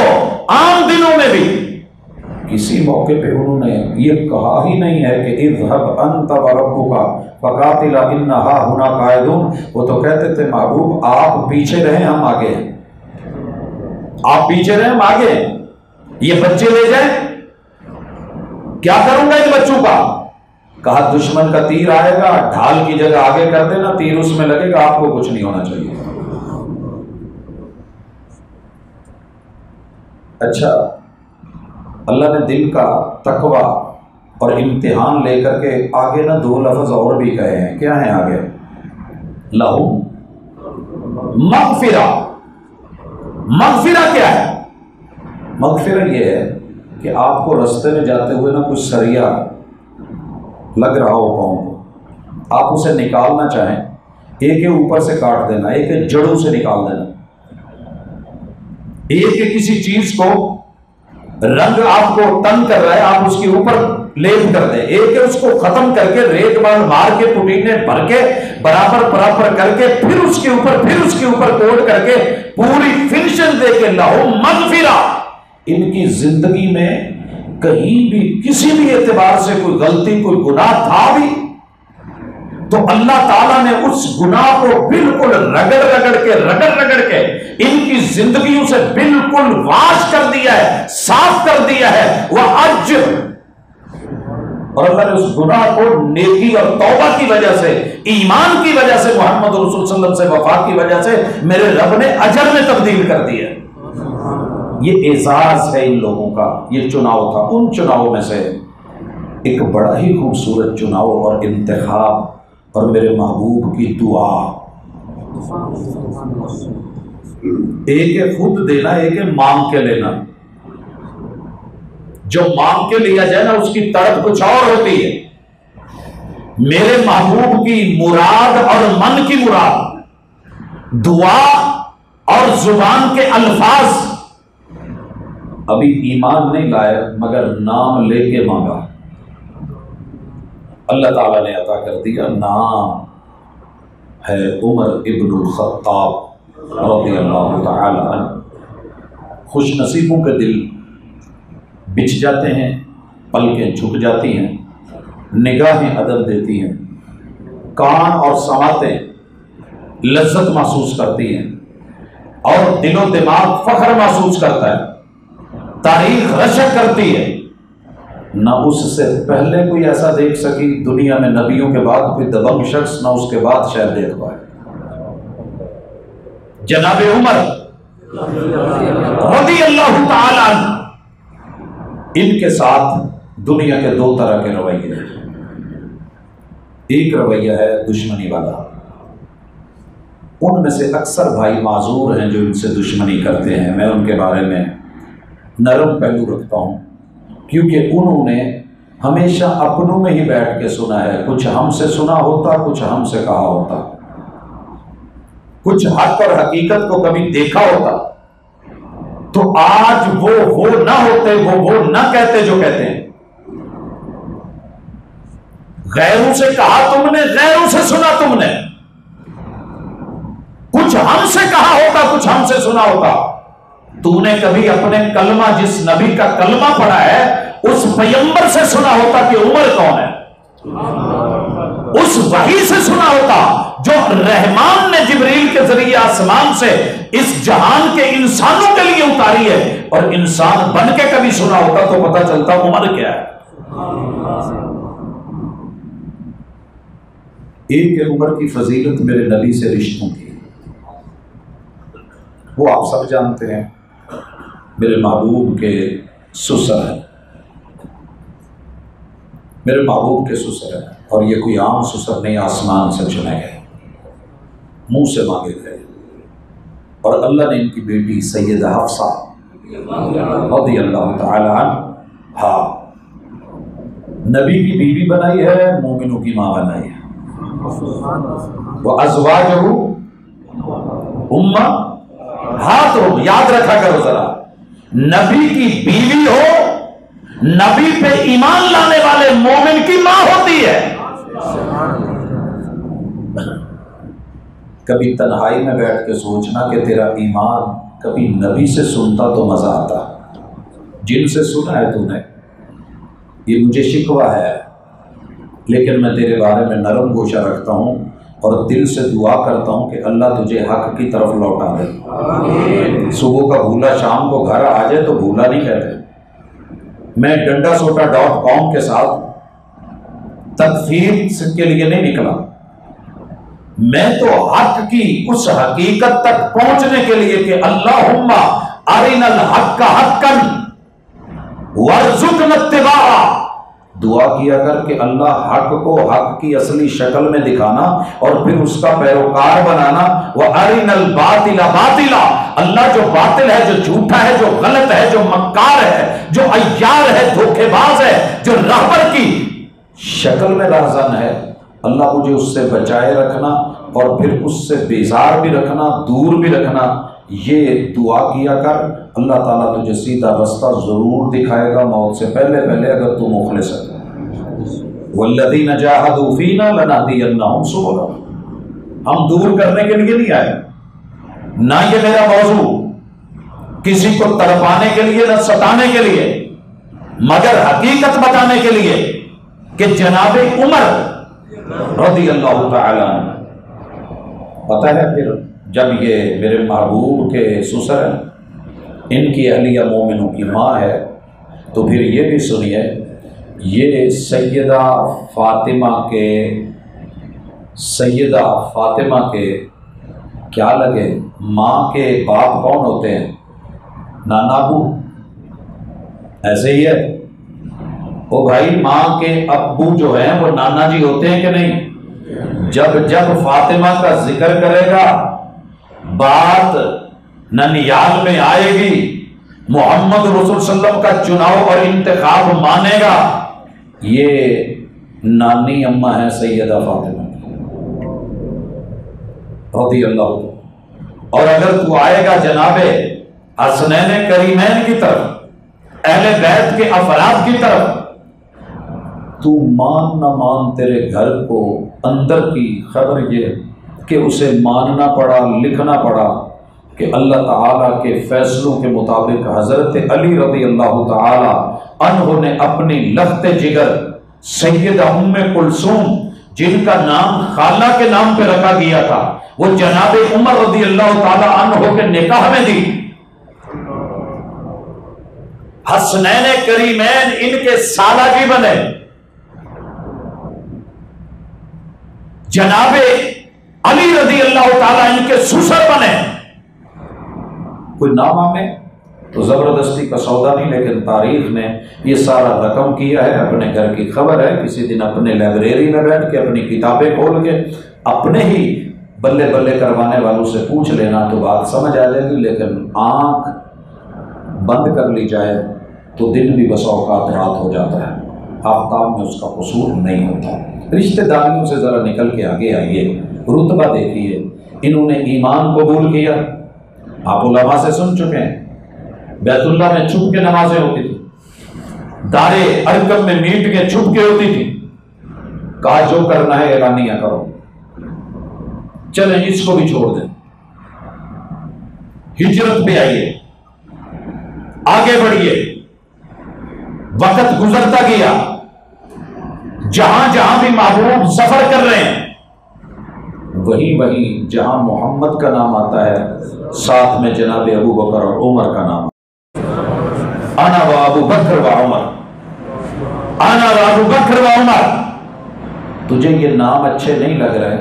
عام دنوں میں بھی، کسی موقع پہ انہوں نے یہ کہا ہی نہیں ہے کہ اذهب انت وربك فقاتلا انھا هنا قاعدون۔ وہ تو کہتے تھے محبوب آپ پیچھے رہیں ہم آگے ہیں، آپ پیچھے رہیں ہم آگے ہیں، یہ بچے لے جائیں، کیا کروں گا ان بچوں کا؟ کہا دشمن کا تیر آئے گا، ڈھال کی جگہ آگے کر دینا، تیر اس میں لگے گا، آپ کو کچھ نہیں ہونا چاہیے۔ اچھا، اللہ نے دل کا تقوی اور امتحان لے کر کے آگے نا 2 لفظ اور بھی کہے ہیں، کیا ہیں آگے؟ لہو مغفرہ۔ مغفرہ کیا ہے؟ مغفرہ یہ ہے کہ آپ کو رستے میں جاتے ہوئے نا کچھ سریا لگ رہا ہو پاؤں کو، آپ اسے نکالنا چاہیں، ایک اوپر سے کاٹ دینا، ایک جڑوں سے نکال دینا، ایک کسی چیز کو رنگ آپ کو تنگ کر رہا ہے، آپ اس کے اوپر لیپ کر دیں، ایک اس کو ختم کر کے ریت بال مار کے پٹینے بھر کے برابر کر کے پھر اس کے اوپر کوٹ کر کے پوری فنیشنگ دے کے لاؤ مغفرہ۔ ان کی زندگی میں کہیں بھی کسی بھی اعتبار سے کوئی غلطی کوئی گناہ تھا بھی تو اللہ تعالیٰ نے اس گناہ کو بالکل رگڑ کے ان کی زندگیوں سے بالکل واش کر دیا ہے، صاف کر دیا ہے۔ وَأَجْرْ، اور اللہ نے اس گناہ کو نیکی اور توبہ کی وجہ سے، ایمان کی وجہ سے، محمد رسول صلی اللہ علیہ وسلم سے وفا کی وجہ سے میرے رب نے اجر میں تبدیل کر دیا۔ یہ اعزاز ہے ان لوگوں کا، یہ چناؤ تھا۔ ان چناؤں میں سے ایک بڑا ہی خوبصورت چناؤ اور انتخاب اور میرے محبوب کی دعا، ایک ہے خود دینا، ایک ہے مانگ کے لینا۔ جو مانگ کے لیا جائے نا اس کی تڑپ کچھ اور ہوتی ہے۔ میرے محبوب کی مراد اور من کی مراد، دعا اور زبان کے الفاظ، ابھی ایمان نہیں لائے مگر نام لے کے مانگا، اللہ تعالیٰ نے عطا کر دیا۔ نام ہے عمر ابن الخطاب رضی اللہ تعالی عنہ۔ خوش نصیبوں کے دل بچھ جاتے ہیں، پلکیں جھک جاتی ہیں، نگاہیں ادب دیتی ہیں، کان اور سماعتیں لذت محسوس کرتی ہیں، اور دل و دماغ فخر محسوس کرتا ہے، تاریخ رشک کرتی ہے۔ نہ اس سے پہلے کوئی ایسا دیکھ سکی دنیا میں، نبیوں کے بعد کوئی دبنگ شخص نہ اس کے بعد شاید دیکھ پائے۔ جناب عمر رضی اللہ تعالی عنہ، ان کے ساتھ دنیا کے دو طرح کے رویے ہیں۔ ایک رویہ ہے دشمنی والا، ان میں سے اکثر بھائی معذور ہیں جو ان سے دشمنی کرتے ہیں، میں ان کے بارے میں نرم پہلو رکھتا ہوں، کیونکہ انہوں نے ہمیشہ اپنوں میں ہی بیٹھ کے سنا ہے، کچھ ہم سے سنا ہوتا، کچھ ہم سے کہا ہوتا، کچھ حق اور حقیقت کو کبھی دیکھا ہوتا، تو آج وہ نہ ہوتے، وہ نہ کہتے جو کہتے ہیں۔ غیروں سے کہا تم نے، غیروں سے سنا تم نے، کچھ ہم سے کہا ہوتا، کچھ ہم سے سنا ہوتا۔ تو نے کبھی اپنے کلمہ، جس نبی کا کلمہ پڑھا ہے اس پیغمبر سے سنا ہوتا کہ عمر کون ہے، اس وحی سے سنا ہوتا جو رحمان نے جبریل کے ذریعے آسمان سے اس جہان کے انسانوں کے لیے اتاری ہے، اور انسان بن کے کبھی سنا ہوتا تو پتہ چلتا عمر کیا ہے۔ ایک عمر کی فضیلت میرے نبی سے رشتوں کی، وہ آپ سب جانتے ہیں، میرے محبوب کے سسر ہیں، میرے محبوب کے سسر ہیں، اور یہ کوئی عام سسر نہیں، آسمان سے چنے گئے، منہ سے مانگے گئے، اور اللہ نے ان کی بیٹی سیدہ حفصہ رضی اللہ تعالی عنہ، ہاں، نبی کی بیوی بنائی ہے، مومنوں کی ماں بنائی ہے۔ وَأَزْوَاجُهُ أُمَّهَاتُهُمْ، یاد رکھا کرو ذرا، نبی کی بیوی ہو، نبی پہ ایمان لانے والے مومن کی ماں ہوتی ہے۔ کبھی تنہائی میں بیٹھ کے سوچنا کہ تیرا ایمان کبھی نبی سے سنتا تو مزہ آتا، جن سے سنا ہے تو نے، یہ مجھے شکوہ ہے، لیکن میں تیرے بارے میں نرم گوشہ رکھتا ہوں اور دل سے دعا کرتا ہوں کہ اللہ تجھے حق کی طرف لوٹا دے۔ صبح کا بھولا شام کو گھر آ جائے تو بھولا نہیں کہتے۔ میں ڈنڈاسوٹا.com کے ساتھ تکفیر کے لیے نہیں نکلا، میں تو حق کی اس حقیقت تک پہنچنے کے لیے کہ اللہم ارنا الحق حقا وارزقنا اتباعہ، دعا کیا کر کہ اللہ حق کو حق کی اصلی شکل میں دکھانا اور پھر اس کا پیروکار بنانا۔ وَأَرِنَا الْبَاطِلَ بَاطِلًا، اللہ جو باطل ہے، جو جھوٹا ہے، جو غلط ہے، جو مکار ہے، جو عیار ہے، دھوکے باز ہے، جو راہبر کی شکل میں راہزن ہے، اللہ مجھے اس سے بچائے رکھنا اور پھر اس سے بیزار بھی رکھنا، دور بھی رکھنا، یہ دعا کیا کر، اللہ تعالیٰ تجھے سیدھا رستہ ضرور دکھائے گا موت سے پہلے اگر تو مخلص ہے۔ والذین جاہدوا فینا لنہدینہم سبلنا۔ ہم دور کرنے کے لیے نہیں آئے، نہ یہ میرا موضوع کسی کو تڑپانے کے لیے نہ ستانے کے لیے، مگر حقیقت بتانے کے لیے کہ جناب عمر رضی اللہ تعالی عنہ، پتہ ہے پھر جب یہ میرے محبوب کے سسر ہیں، ان کی اہلیہ مومنوں کی ماں ہے، تو پھر یہ بھی سنیے، یہ سیدہ فاطمہ کے کیا لگے، ماں کے باپ کون ہوتے ہیں؟ نانا ابو، ایسے ہی ہے او بھائی، ماں کے ابو جو ہیں وہ نانا جی ہوتے ہیں کہ نہیں؟ جب فاطمہ کا ذکر کرے گا، بات ننیال میں آئے گی، محمد رسول صلی اللہ علیہ وسلم کا چناؤ اور انتخاب مانے گا، یہ نانی اماں ہے سیدہ فاطمہ رضی اللہ عنہ۔ اور اگر تو آئے گا جناب حسنین کریمین کی طرف، اہل بیت کے افراد کی طرف، تو مان نہ مان، تیرے گھر کو اندر کی خبر یہ کہ اسے ماننا پڑا، لکھنا پڑا کہ اللہ تعالیٰ کے فیصلوں کے مطابق حضرت علی رضی اللہ تعالی عنہ نے اپنی لخت جگر سیدہ ام کلثوم، جن کا نام خالہ کے نام پہ رکھا گیا تھا، وہ جناب عمر رضی اللہ تعالی عنہ کے نکاح میں دی۔ حسنین کریمین ان کے سالہ جی بنے، جناب علی رضی اللہ تعالیٰ ان کے سسر بنے۔ کوئی نام آنے تو زبردستی کا سودا نہیں، لیکن تاریخ نے یہ سارا رقم کیا ہے، اپنے گھر کی خبر ہے، کسی دن اپنے لائبریری میں بیٹھ کے اپنی کتابیں کھول کے اپنے ہی بلے بلے کروانے والوں سے پوچھ لینا تو بات سمجھ آ جائے گی، لیکن آنکھ بند کر لی جائے تو دن بھی بسا اوقات رات ہو جاتا ہے، آفتاب میں اس کا قصور نہیں ہوتا۔ رشتہ داریوں سے ذرا نکل کے آگے آئیے، رتبہ دیکھیے، انہوں نے ایمان قبول کیا، آپ علماء سے سن چکے ہیں، بیت اللہ میں چھپ کے نمازیں ہوتی تھی، دار ارقم میں میٹ کے چھپ کے ہوتی تھی، کہا جو کرنا ہے اعلانیہ کرو، چلیں اس کو بھی چھوڑ دیں، ہجرت پہ آئیے، آگے بڑھیے، وقت گزرتا گیا، جہاں جہاں بھی محبوب سفر کر رہے ہیں، وہی جہاں محمد کا نام آتا ہے ساتھ میں جناب ابو بکر اور عمر کا نام، انا و ابو بکر و عمر، انا و ابو بکر و عمر۔ تجھے یہ نام اچھے نہیں لگ رہے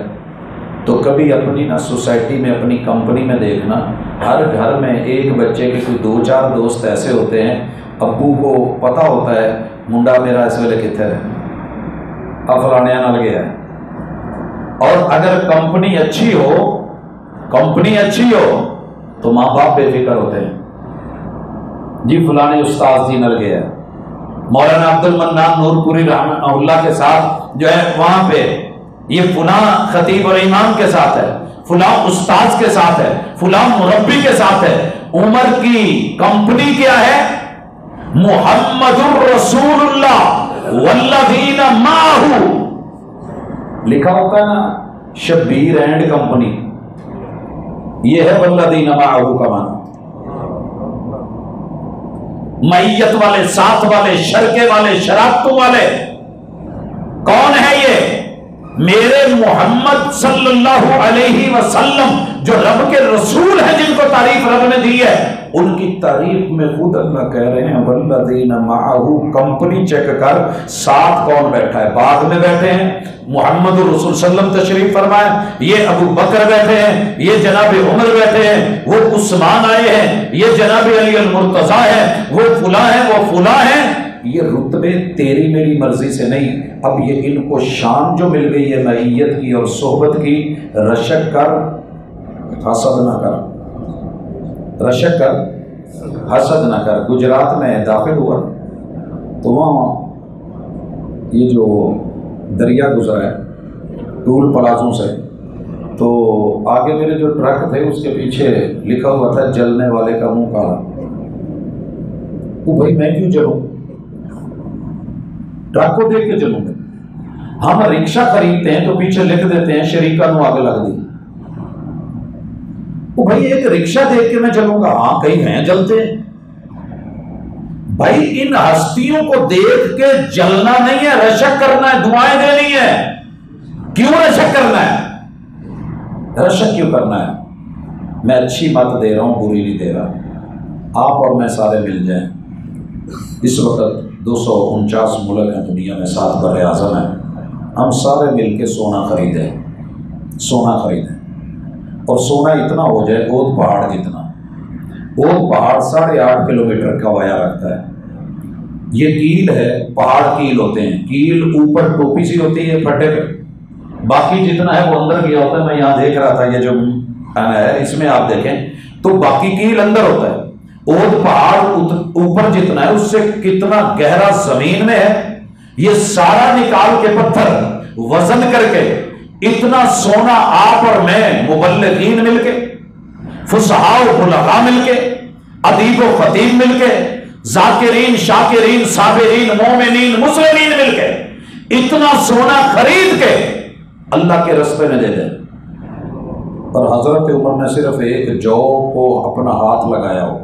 تو کبھی اپنی نا سوسائٹی میں، اپنی کمپنی میں دیکھنا، ہر گھر میں ایک بچے کے کوئی 2-4 دوست ایسے ہوتے ہیں، ابو کو پتا ہوتا ہے منڈا میرا اس ویلے کتنے ہے، اب فلانیا نال گیا ہے، اور اگر کمپنی اچھی ہو تو ماں باپ بے فکر ہوتے ہیں، جی فلانے استاذ جی نل گیا ہے، مولانا عبد المنان نور پوری رحمہ اللہ کے ساتھ جو ہے وہاں پہ، یہ فلاں خطیب اور امام کے ساتھ ہے، فلاں استاذ کے ساتھ ہے، فلاں مربی کے ساتھ ہے۔ عمر کی کمپنی کیا ہے؟ محمد الرسول اللہ والذین معہ، لکھا ہوتا ہے نا شبیر اینڈ کمپنی، یہ ہے والذین معہ کا معنی، معیت والے، ساتھ والے، شرکے والے، شراکتوں والے۔ کون ہے یہ؟ میرے محمد صلی اللہ علیہ وسلم جو رب کے رسول ہیں، جن کو تعریف رب نے دی ہے، ان کی تعریف میں خود اللہ کہہ رہے ہیں والذین معہ، کمپنی چیک کر، ساتھ کون بیٹھا ہے؟ بعد میں بیٹھے ہیں محمد رسول صلی اللہ علیہ وسلم تشریف فرمائے، یہ ابو بکر بیٹھے ہیں، یہ جناب عمر بیٹھے ہیں، وہ عثمان آئے ہیں، یہ جناب علی المرتضیٰ ہے، وہ فلاں ہیں، وہ فلاں ہیں۔ یہ رتبے تیری میری مرضی سے نہیں، اب یہ ان کو شان جو مل گئی ہے معیت کی اور صحبت کی، رشک کر حسد نہ کر، رشک کر حسد نہ کر۔ گجرات میں داخل ہوا تو وہاں یہ جو دریا گزرا ہے ٹول پلازوں سے، تو آگے میرے جو ٹرک تھے اس کے پیچھے لکھا ہوا تھا جلنے والے کا منہ کالا۔ وہ بھائی میں کیوں جلوں، ٹرک کو دیکھ کے جلوں گا؟ ہم رکشہ خریدتے ہیں تو پیچھے لکھ دیتے ہیں شریکا نو آگ لگ دی۔ وہ بھائی ایک رکشہ دیکھ کے میں جلوں گا؟ ہاں کئی ہیں جلتے ہیں۔ بھائی ان ہستیوں کو دیکھ کے جلنا نہیں ہے، رشک کرنا ہے، دعائیں دینی ہے۔ کیوں رشک کرنا ہے؟ رشک کیوں کرنا ہے؟ میں اچھی بات دے رہا ہوں، بری نہیں دے رہا۔ آپ اور میں سارے مل جائیں، اس وقت 249 ملک ہیں دنیا میں، 7 بر اعظم ہیں، ہم سارے مل کے سونا خریدیں، سونا خریدیں، اور سونا اتنا ہو جائے اود پہاڑ جتنا۔ اود پہاڑ 8.5 کلومیٹر کا وایا رکھتا ہے۔ یہ کیل ہے، پہاڑ کیل ہوتے ہیں، کیل اوپر ٹوپی سی ہوتی ہے پھٹے پہ، باقی جتنا ہے وہ اندر گیا ہوتا ہے۔ میں یہاں دیکھ رہا تھا یہ جو ہے اس میں آپ دیکھیں تو باقی کیل اندر ہوتا ہے۔ اود پہاڑ اوپر جتنا ہے اس سے کتنا گہرا زمین میں ہے، یہ سارا نکال کے پتھر وزن کر کے اتنا سونا آپ اور میں مبلغین مل کے، فصحاء و بلغاء مل کے، ادیب و خطیب مل کے، ذاکرین شاکرین صابرین مومنین مسلمین مل کے اتنا سونا خرید کے اللہ کے راستے میں دے دیں۔ اور حضرت عمر نے صرف ایک جو کو اپنا ہاتھ لگایا ہو،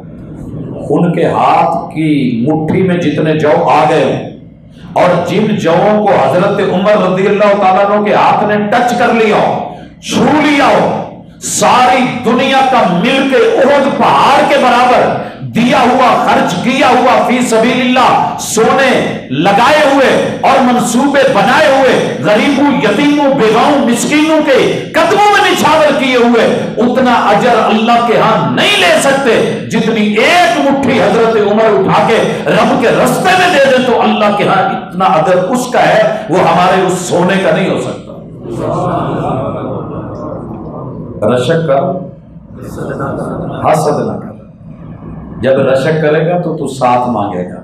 ان کے ہاتھ کی مٹھی میں جتنے جو آ گئے ہوں، اور جن جووں کو حضرت عمر رضی اللہ تعالیٰ عنہ کے ہاتھ نے ٹچ کر لیا ہو، چھو لیا ہو، ساری دنیا کا مل کے احد پہاڑ کے برابر دیا ہوا، خرچ کیا ہوا فی سبیل اللہ، سونے لگائے ہوئے اور منصوبے بنائے ہوئے، غریبوں یتیموں بیواؤں مسکینوں کے قدموں میں نچھاور کیے ہوئے، اتنا اجر اللہ کے ہاں نہیں لے سکتے جتنی ایک مٹھی حضرت عمر اٹھا کے رب کے راستے میں دے دیں تو اللہ کے ہاں اتنا اجر اس کا ہے، وہ ہمارے اس سونے کا نہیں ہو سکتا۔ رشک کر، حسد نہ کر۔ جب رشک کرے گا تو ساتھ مانگے گا،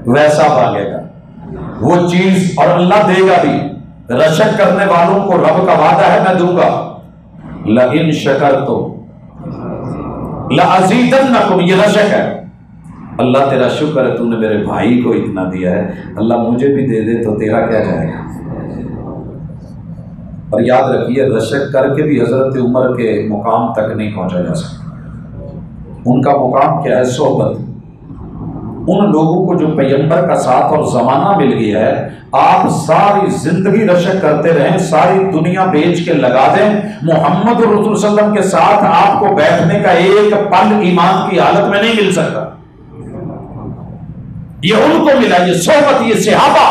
ویسا مانگے گا وہ چیز، اور اللہ دے گا بھی۔ رشک کرنے والوں کو رب کا وعدہ ہے میں دوں گا، لئن شکرتم لأزیدنکم، یہ رشک ہے۔ اللہ تیرا شکر ہے تو نے میرے بھائی کو اتنا دیا ہے، اللہ مجھے بھی دے دے تو تیرا کیا جائے گا۔ اور یاد رکھیے رشک کر کے بھی حضرت عمر کے مقام تک نہیں پہنچا جا سکتا۔ ان کا مقام کیا ہے؟ صحبت۔ ان لوگوں کو جو پیغمبر کا ساتھ اور زمانہ مل گیا ہے، آپ ساری زندگی رشک کرتے رہیں، ساری دنیا بیچ کے لگا دیں، محمد رسول اللہ صلی اللہ علیہ وسلم کے ساتھ آپ کو بیٹھنے کا ایک پل ایمان کی حالت میں نہیں مل سکتا۔ یہ ان کو ملا، یہ صحبت، یہ صحابہ،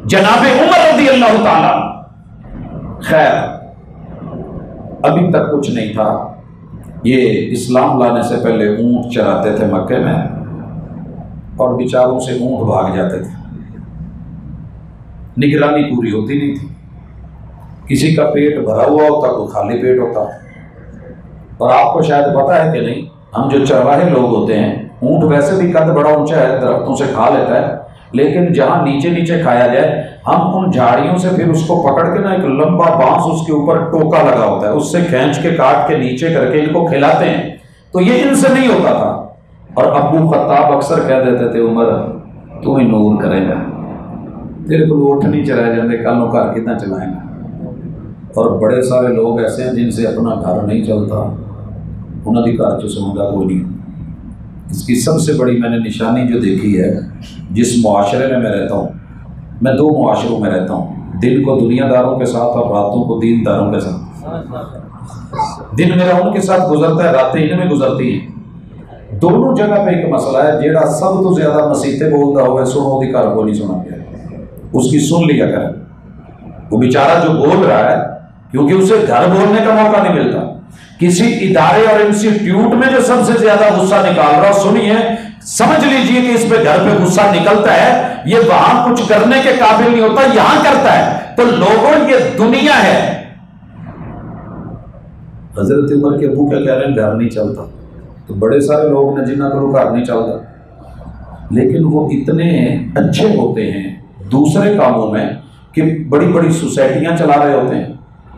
جناب عمر رضی اللہ تعالی۔ خیر ابھی تک کچھ نہیں تھا، یہ اسلام لانے سے پہلے اونٹ چراتے تھے مکے میں، اور بیچاروں سے اونٹ بھاگ جاتے تھے، نگرانی پوری ہوتی نہیں تھی، کسی کا پیٹ بھرا ہوا ہوتا کوئی خالی پیٹ ہوتا۔ اور آپ کو شاید پتا ہے کہ نہیں، ہم جو چرواہے لوگ ہوتے ہیں، اونٹ ویسے بھی قد بڑا اونچا ہے، درختوں سے کھا لیتا ہے، لیکن جہاں نیچے نیچے کھایا جائے، ہم ان جھاڑیوں سے پھر اس کو پکڑ کے نا ایک لمبا بانس اس کے اوپر ٹوکا لگا ہوتا ہے، اس سے کھینچ کے کاٹ کے نیچے کر کے ان کو کھلاتے ہیں۔ تو یہ ان سے نہیں ہوتا تھا۔ اور ابو خطاب اکثر کہہ دیتے تھے، عمر تو ہی نور کرے گا، تیرے کو اونٹ نہیں چلائے جاتے، کل نو گھر کتنا چلائیں گا۔ اور بڑے سارے لوگ ایسے ہیں جن سے اپنا گھر نہیں چلتا، انہوں نے گھر چ سمجھا کوئی نہیں۔ اس کی سب سے بڑی میں نے نشانی جو دیکھی ہے، جس معاشرے میں میں رہتا ہوں، میں 2 معاشروں میں رہتا ہوں، دن کو دنیا داروں کے ساتھ اور راتوں کو دین داروں کے ساتھ۔ دن میرا ان کے ساتھ گزرتا ہے، راتیں ان میں گزرتی ہیں۔ دونوں جگہ پہ ایک مسئلہ ہے، جیڑا سب تو زیادہ مسیطے بولتا ہوئے سنو دی گھر کو نہیں سنا گیا، اس کی سن لیا کرے۔ وہ بیچارہ جو بول رہا ہے، کیونکہ اسے گھر بولنے کا موقع نہیں ملتا، کسی ادارے اور انسٹیٹیوٹ میں جو سب سے زیادہ غصہ نکال رہا، سنیے سمجھ لیجئے کہ اس پہ گھر پہ غصہ نکلتا ہے، یہ وہاں کچھ کرنے کے قابل نہیں ہوتا، یہاں کرتا ہے۔ تو لوگوں یہ دنیا ہے۔ حضرت عمر کے ابو کیا کہہ رہے ہیں؟ گھر نہیں چلتا۔ تو بڑے سارے لوگ نے جنہاں کو گھر نہیں چلتا، لیکن وہ اتنے اچھے ہوتے ہیں دوسرے کاموں میں کہ بڑی بڑی سوسائٹیاں چلا رہے ہوتے ہیں،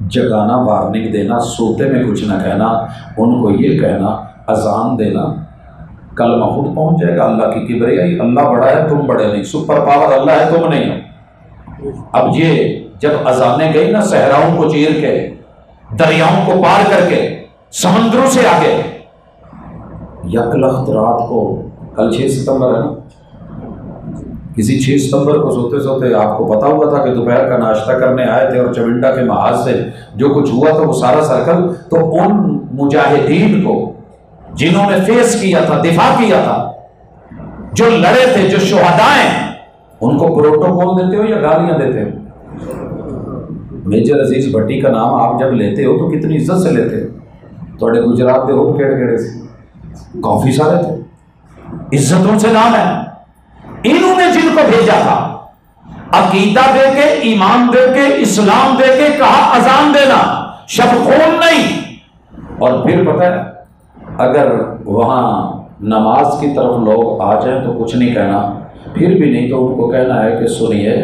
جگانا، وارننگ دینا، سوتے میں کچھ نہ کہنا، ان کو یہ کہنا، اذان دینا، کلمہ خود پہنچ جائے گا۔ اللہ کی کبریائی، اللہ بڑا ہے تم بڑے نہیں، سپر پاور اللہ ہے تم نہیں ہو۔ اب یہ جب اذانیں گئی نا صحراؤں کو چیر کے، دریاؤں کو پار کر کے، سمندروں سے آگے، یکلخت رات کو، کل 6 ستمبر ہے نا، کسی 6 ستمبر کو سوتے سوتے آپ کو پتا ہوا تھا کہ دوپہر کا ناشتہ کرنے آئے تھے اور چمنڈا کے محاذ سے جو کچھ ہوا تھا وہ سارا سرکل، تو ان مجاہدین کو جنہوں نے فیس کیا تھا، دفاع کیا تھا، جو لڑے تھے، جو شہداء ہیں، ان کو پروٹوکول دیتے ہو یا گالیاں دیتے ہو؟ میجر عزیز بھٹی کا نام آپ جب لیتے ہو تو کتنی عزت سے لیتے ہو۔ تھوڑے گجرات کے ہو کیڑے کیڑے سے کافی سارے تھے، عزتوں سے نام ہے۔ انہوں نے جن کو بھیجا تھا، عقیدہ دے کے، ایمان دے کے، اسلام دے کے، کہا اذان دینا، شب خون نہیں۔ اور پھر پتہ ہے اگر وہاں نماز کی طرف لوگ آ جائیں تو کچھ نہیں کہنا، پھر بھی نہیں تو ان کو کہنا ہے کہ سنیے،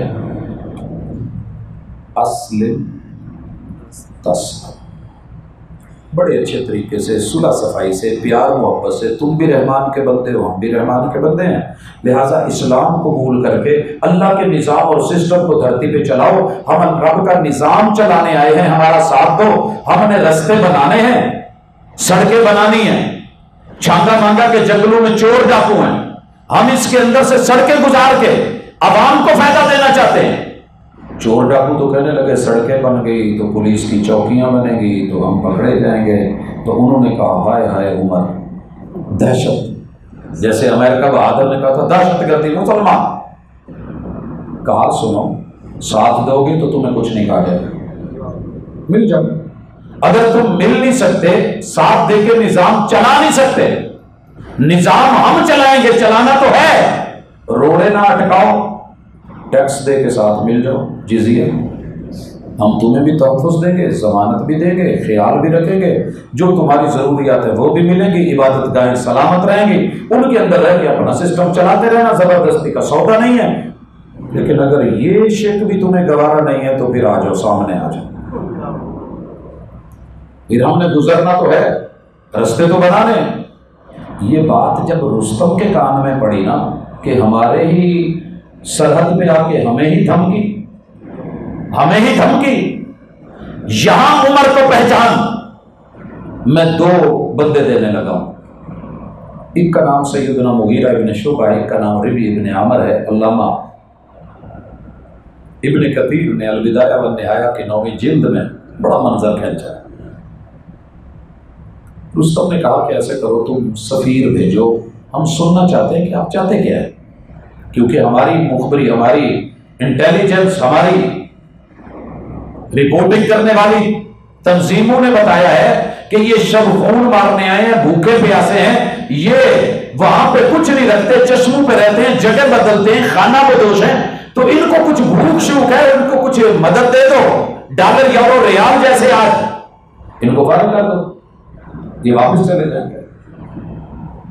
اسلم تسلم، بڑے اچھے طریقے سے، صلح صفائی سے، پیار محبت سے، تم بھی رحمان کے بندے ہو، ہم بھی رحمان کے بندے ہیں، لہٰذا اسلام قبول کر کے اللہ کے نظام اور سسٹم کو دھرتی پہ چلاؤ۔ ہم رب کا نظام چلانے آئے ہیں، ہمارا ساتھ دو، ہم نے رستے بنانے ہیں، سڑکیں بنانی ہیں۔ چھانگا مانگا کے جنگلوں میں چور ڈاکو ہیں، ہم اس کے اندر سے سڑکیں گزار کے عوام کو فائدہ دینا چاہتے ہیں۔ چور ڈاکو تو کہنے لگے سڑکیں بن گئی تو پولیس کی چوکیاں بنے گی تو ہم پکڑے جائیں گے، تو انہوں نے کہا ہائے ہائے عمر، دہشت، جیسے امریکہ بہادر نے کہا تھا دہشت گردی مسلمان، کہا سنو، ساتھ دو گے تو تمہیں کچھ نہیں کہا جائے گا، مل جاؤ۔ اگر تم مل نہیں سکتے، ساتھ دے کے نظام چلا نہیں سکتے، نظام ہم چلائیں گے، چلانا تو ہے، روڑے نہ اٹکاؤ، ٹیکس دے کے ساتھ مل جاؤ، جزیہ، ہم تمہیں بھی تحفظ دیں گے، ضمانت بھی دیں گے، خیال بھی رکھیں گے، جو تمہاری ضروریات ہیں وہ بھی ملیں گی، عبادت گاہیں سلامت رہیں گی، ان کے اندر رہ کے اپنا سسٹم چلاتے رہنا، زبردستی کا سودا نہیں ہے۔ لیکن اگر یہ شک بھی تمہیں گوارا نہیں ہے تو پھر آ جاؤ، سامنے آ جاؤ، پھر ہم نے گزرنا تو ہے، رستے تو بنانے ہیں۔ یہ بات جب رستم کے کان میں پڑی نا کہ ہمارے ہی سرحد پہ آ کے ہمیں ہی دھمکی، ہمیں ہی دھمکی، یہاں عمر کو پہچان، میں 2 بندے دینے لگا ہوں، ایک کا نام سیدنا مغیرہ ابن شعبہ، ایک کا نام ربی ابن عامر ہے۔ علامہ ابن کثیر نے البدایہ والنہایہ کی 9ویں جلد میں بڑا منظر کھینچا ہے۔ رستم نے کہا کہ ایسے کرو، تم سفیر بھیجو، ہم سننا چاہتے ہیں کہ آپ چاہتے کیا ہے، کیونکہ ہماری مخبری، ہماری انٹیلیجنس، ہماری رپورٹنگ کرنے والی تنظیموں نے بتایا ہے کہ یہ شب خون مارنے آئے ہیں، بھوکے پیاسے ہیں، یہ وہاں پہ کچھ نہیں رکھتے، چشموں پہ رہتے ہیں، جگہ بدلتے ہیں، خانہ بدوش ہیں، تو ان کو کچھ بھوک شوک ہے، ان کو کچھ مدد دے دو، ڈالر یورو ریال جیسے آج ان کو فارغ کر دو، یہ واپس چلے جائیں گے۔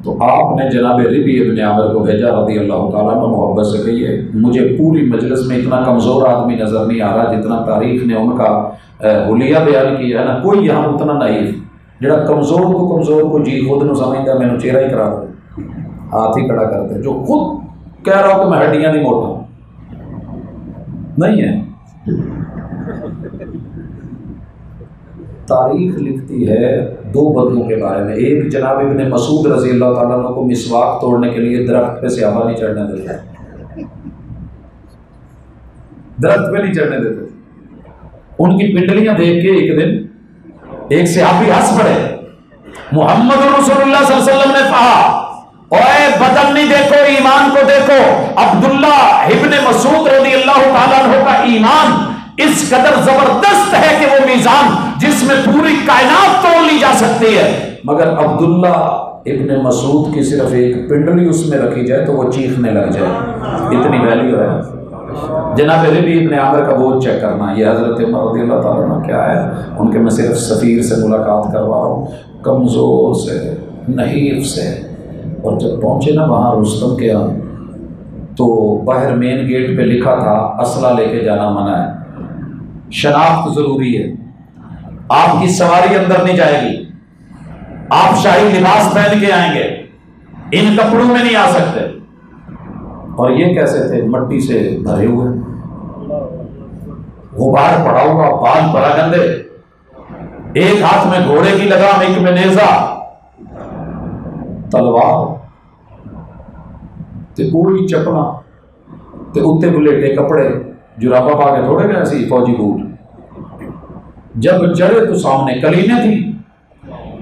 تو آپ نے جناب ربی ابن عامر کو بھیجا رضی اللہ تعالیٰ عنہ، محبت سے کہیے مجھے پوری مجلس میں اتنا کمزور آدمی نظر نہیں آ رہا جتنا تاریخ نے ان کا حلیہ بیان کیا ہے نا، کوئی یہاں اتنا نائف جڑا کمزور کو جی خود نو سمجھتا میں چہرہ ہی کرا دے، ہاتھ ہی کھڑا کرتے، جو خود کہہ رہا ہو کہ میں ہڈیاں نہیں موٹا نہیں ہے۔ تاریخ لکھتی ہے 2 بندوں کے بارے میں، ایک جناب ابن مسعود رضی اللہ تعالیٰ عنہ کو مسواک توڑنے کے لیے درخت پہ صحابہ نہیں چڑھنے دیتے، درخت پہ نہیں چڑھنے دیتے، ان کی پنڈلیاں دیکھ کے ایک دن ایک صحابی ہنس پڑے، محمد رسول اللہ صلی اللہ علیہ وسلم نے کہا اوے بدن نہیں دیکھو، ایمان کو دیکھو، عبداللہ ابن مسعود رضی اللہ تعالیٰ عنہ کا ایمان اس قدر زبردست ہے کہ وہ میزان جس میں پوری کائنات توڑ لی جا سکتی ہے، مگر عبداللہ ابن مسعود کی صرف ایک پنڈلی اس میں رکھی جائے تو وہ چیخنے لگ جائے، اتنی ویلیو ہے۔ جناب ربی ابن عامر کا بوجھ چیک کرنا، یہ حضرت عمر رضی اللہ تعالیٰ عنہ کیا ہے، ان کے میں صرف سفیر سے ملاقات کروا رہا ہوں، کمزور سے، نحیف سے، اور جب پہنچے نا وہاں رستم کے یہاں تو باہر مین گیٹ پہ لکھا تھا اسلحہ لے کے جانا منع ہے، شناخت ضروری ہے، آپ کی سواری اندر نہیں جائے گی، آپ شاہی لباس پہن کے آئیں گے، ان کپڑوں میں نہیں آ سکتے۔ اور یہ کیسے تھے؟ مٹی سے بھرے ہوئے، غبار پڑا ہوا، بال پراگندے، ایک ہاتھ میں گھوڑے کی لگام، ایک میں نیزہ، تلوار تے پوری چپنا تے اتنے بلیٹے کپڑے، جرابہ پا کے تھوڑے گئے سی فوجی بوٹ۔ جب چڑھے تو سامنے کلینے تھی،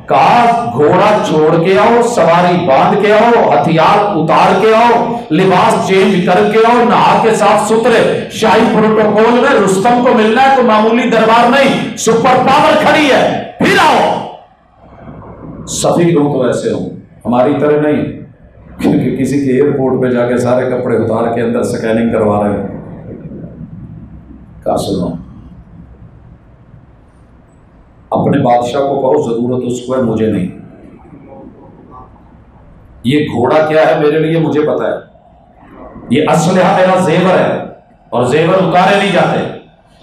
کہا گھوڑا چھوڑ کے آؤ، سواری باندھ کے آؤ، ہتھیار اتار کے آؤ، لباس چینج کر کے آؤ، نہا کے صاف ستھرے۔ شاہی پروٹوکول میں رستم کو ملنا ہے، کوئی معمولی دربار نہیں، سپر پاور کھڑی ہے، پھر آؤ۔ سفیر ہوں تو ایسے ہوں، ہماری طرح نہیں کہ کسی کے ایئرپورٹ پہ جا کے سارے کپڑے اتار کے اندر سکیننگ کروا رہے ہیں۔ کہا سنو، اپنے بادشاہ کو کہو ضرورت اس کو ہے، مجھے نہیں۔ یہ گھوڑا کیا ہے میرے لیے مجھے پتا ہے، یہ اسلحہ میرا زیور ہے، اور زیور اتارے نہیں جاتے،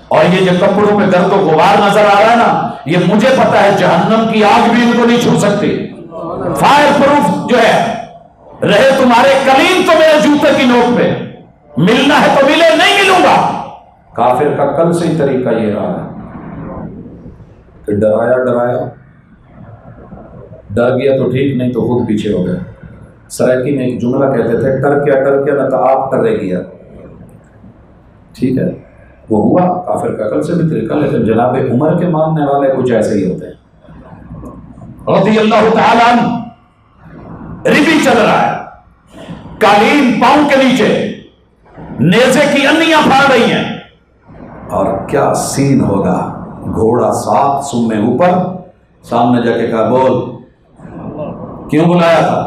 اور یہ جو کپڑوں پہ گرد و غبار نظر آ رہا ہے نا، یہ مجھے پتا ہے جہنم کی آگ بھی ان کو نہیں چھو سکتی۔ فائر پروف جو ہے، رہے تمہارے کلیم تو میرے جوتے کی نوک پہ، ملنا ہے تو ملے، نہیں ملوں گا۔ کافر کا کل سے ہی طریقہ یہ رہا ہے کہ ڈرایا ڈر گیا تو ٹھیک، نہیں تو خود پیچھے ہو گیا۔ سرائکی میں ایک جملہ کہتے تھے، ٹر کیا نہ تو آپ ٹرے گیا۔ ٹھیک ہے، وہ ہوا کافر کا کل سے بھی طریقہ، لیکن جناب عمر کے ماننے والے کچھ ایسے ہی ہوتے ہیں رضی اللہ تعالیٰ عنہ۔ ربی چل رہا ہے، قالین پاؤں کے نیچے، نیزے کی انیاں پھاڑ رہی ہیں، اور کیا سین ہوگا، گھوڑا ساتھ سمے اوپر، سامنے جا کے کہا بول کیوں بلایا تھا؟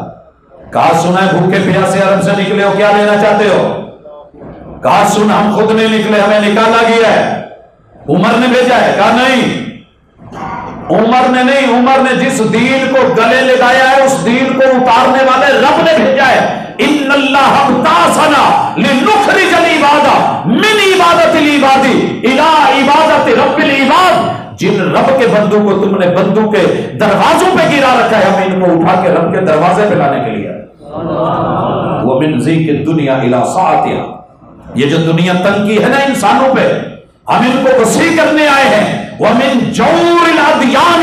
کہا سنا ہے بھوکے پیاسے عرب سے نکلے ہو، کیا لینا چاہتے ہو؟ کہا سن ہم خود نہیں نکلے، ہمیں نکالا گیا ہے، عمر نے بھیجا ہے۔ کہا نہیں، عمر نے نہیں، عمر نے جس دین کو گلے لگایا ہے اس دین کو اتارنے والے رب نے بھیجا ہے۔ ان اللہ ابتعثنا لنخرج العباد من عبادت العباد الى عبادت رب العباد۔ جن رب کے بندوں کو تم نے بندوں کے دروازوں پہ گرا رکھا ہے، ہم ان کو اٹھا کے رب کے دروازے پہ لانے کے لیے۔ ومن ذیک الدنیا الی ساعتها، یہ جو دنیا تنگی ہے نا انسانوں پہ، ہم ان کو وسیع کرنے آئے ہیں۔ ومن جور الادیان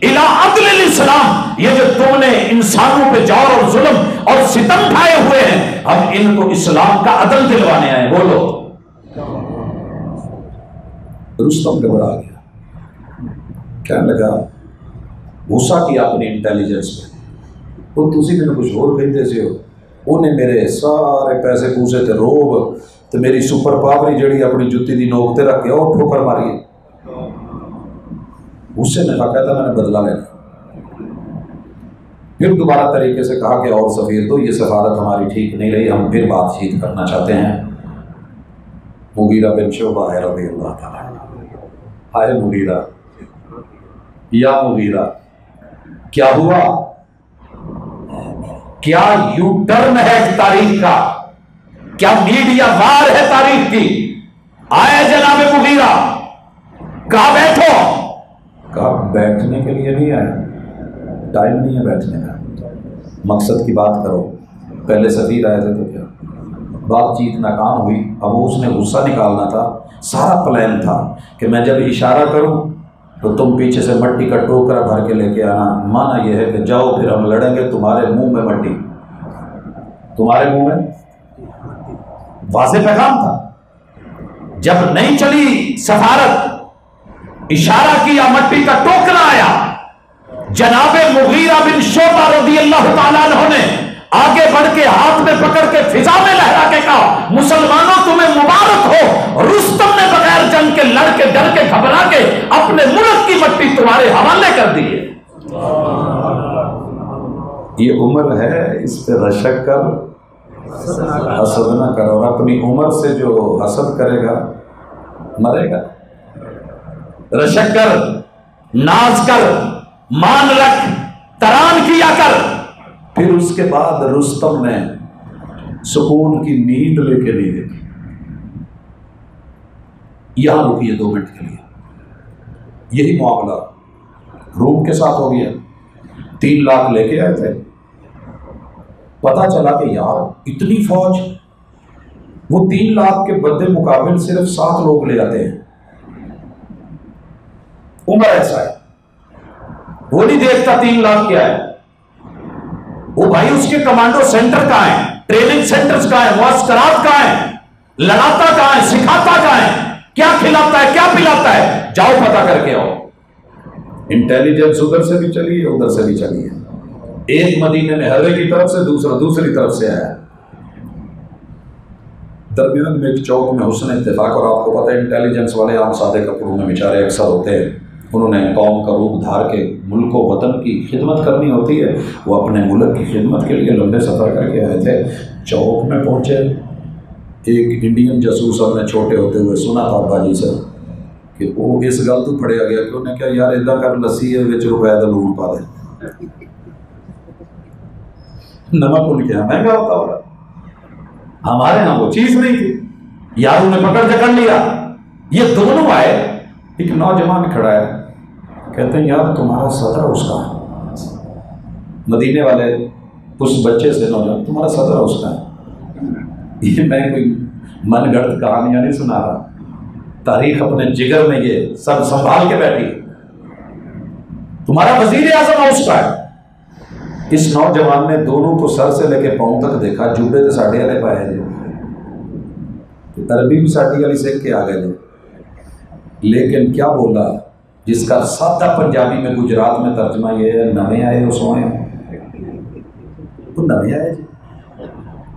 الی عدل الاسلام، یہ جو تم نے انسانوں پہ جور اور ظلم اور ستم ڈھائے ہوئے ہیں، ہم ان کو اسلام کا عدل دلوانے آئے۔ بولو۔ رستم گھبرا گیا، کہنے لگا، غصہ کیا اپنی انٹیلیجنس میں، وہ تسی میں کچھ اور کہتے سے ہو، انہیں میرے سارے پیسے پوسے تھے، روب تو میری سپر پاوری جڑی اپنی جتی دی نوک تے رکھ کے اور ٹھوکر ماری۔ غصے میں کہتا میں نے بدلہ لینا۔ پھر دوبارہ طریقے سے کہا کہ اور سفیر تو یہ سفارت ہماری ٹھیک نہیں رہی، ہم پھر بات چیت کرنا چاہتے ہیں۔ مغیرہ بن شعبہ ہے رضی اللہ تعالیٰ، ہائے مغیرہ، یا مغیرہ کیا ہوا؟ کیا یو ٹرن ہے تاریخ کا؟ کیا میڈیا وار ہے تاریخ کی؟ آئے جناب مغیرہ، کہا بیٹھو۔ کہا بیٹھنے کے لیے نہیں آئے، ٹائم نہیں ہے بیٹھنے کا، مقصد کی بات کرو۔ پہلے سفیر آئے تھے تو کیا بات چیت ناکام ہوئی، اب اس نے غصہ نکالنا تھا۔ سارا پلان تھا کہ میں جب اشارہ کروں تو تم پیچھے سے مٹی کا ٹوکرا بھر کے لے کے آنا، مانا یہ ہے کہ جاؤ پھر ہم لڑیں گے، تمہارے منہ میں مٹی، تمہارے منہ میں۔ واضح پیغام تھا۔ جب نہیں چلی سفارت، اشارہ کیا، مٹی کا ٹوکرا آیا، جناب مغیرہ بن شعبہ رضی اللہ تعالیٰ عنہ نے آگے بڑھ کے ہاتھ میں پکڑ کے فضا میں لہرا کے کہا، مسلمانوں تمہیں مبارک ہو، رستم نے بغیر جنگ کے لڑ کے ڈر کے گھبرا کے اپنے ملک کی مٹی تمہارے حوالے کر دی ہے۔ یہ عمر ہے، اس پہ رشک کر حسد نہ کرو، اور اپنی عمر سے جو حسد کرے گا مرے گا۔ رشک کر، ناز کر، مان رکھ، تران کیا کر۔ پھر اس کے بعد رستم نے سکون کی نیند لے کے نہیں دیکھی۔ یہاں رکیے 2 منٹ کے لیے، یہی معاملہ روم کے ساتھ ہو گیا، 3 لاکھ لے کے آئے تھے، پتا چلا کہ یار اتنی فوج، وہ 3 لاکھ کے بدے مقابل صرف 7 لوگ لے آتے ہیں۔ عمر ایسا ہے، وہ نہیں دیکھتا 3 لاکھ کیا ہے، وہ بھائی اس کے کمانڈو سینٹر کہاں ہیں، ٹریننگ سینٹرز کہاں ہیں، معسکرات کہاں ہیں، لڑاتا کہاں ہے، سکھاتا کہاں ہے، کیا کھلاتا ہے، کیا پلاتا ہے، جاؤ پتا کر کے آؤ۔ انٹیلیجنس ادھر سے بھی چلی ہے، ادھر سے بھی چلی ہے، ایک مدینے میں حرے کی طرف سے، دوسرا دوسری طرف سے آیا۔ درمیان میں ایک چوک میں حسن اتفاق، اور آپ کو پتہ ہے انٹیلیجنس والے عام سادے کپڑوں میں بیچارے اکثر ہوتے ہیں، انہوں نے قوم کا روپ دھار کے ملک و وطن کی خدمت کرنی ہوتی ہے، وہ اپنے ملک کی خدمت کے لیے لمبے سفر کر کے آئے تھے۔ چوک میں پہنچے، ایک انڈین جاسوس ہم نے چھوٹے ہوتے ہوئے سنا تھا ابا جی سے کہ وہ اس گل تو پڑیا گیا کہ انہیں کیا یار ادا کر لسی ہے وچ روپے دا لون پا دے، نمک ان کے یہاں مہنگا ہوتا ہوگا، ہمارے یہاں وہ چیز نہیں تھی، یار انہیں پکڑ جکڑ لیا۔ یہ دونوں آئے، ایک نوجوان کھڑا ہے، کہتے ہیں یار تمہارا صدر اس کا ہے، مدینے والے اس بچے سے نوجوان، تمہارا صدر اس کا ہے۔ یہ میں کوئی من گھڑت کہانیاں نہیں سنا رہا، تاریخ اپنے جگر میں یہ سب سنبھال کے بیٹھی، تمہارا وزیر اعظم اس کا ہے۔ اس نوجوان نے دونوں کو سر سے لے کے پاؤں تک دیکھا، جوبے تو ساڑھے والے پائے جو، عربی بھی ساڑھی والی سیکھ کے آ گئے، لیکن کیا بولا جس کا سادہ پنجابی میں گجرات میں ترجمہ یہ ہے، نویں آئے ہو سوئے تو نویں آئے جی۔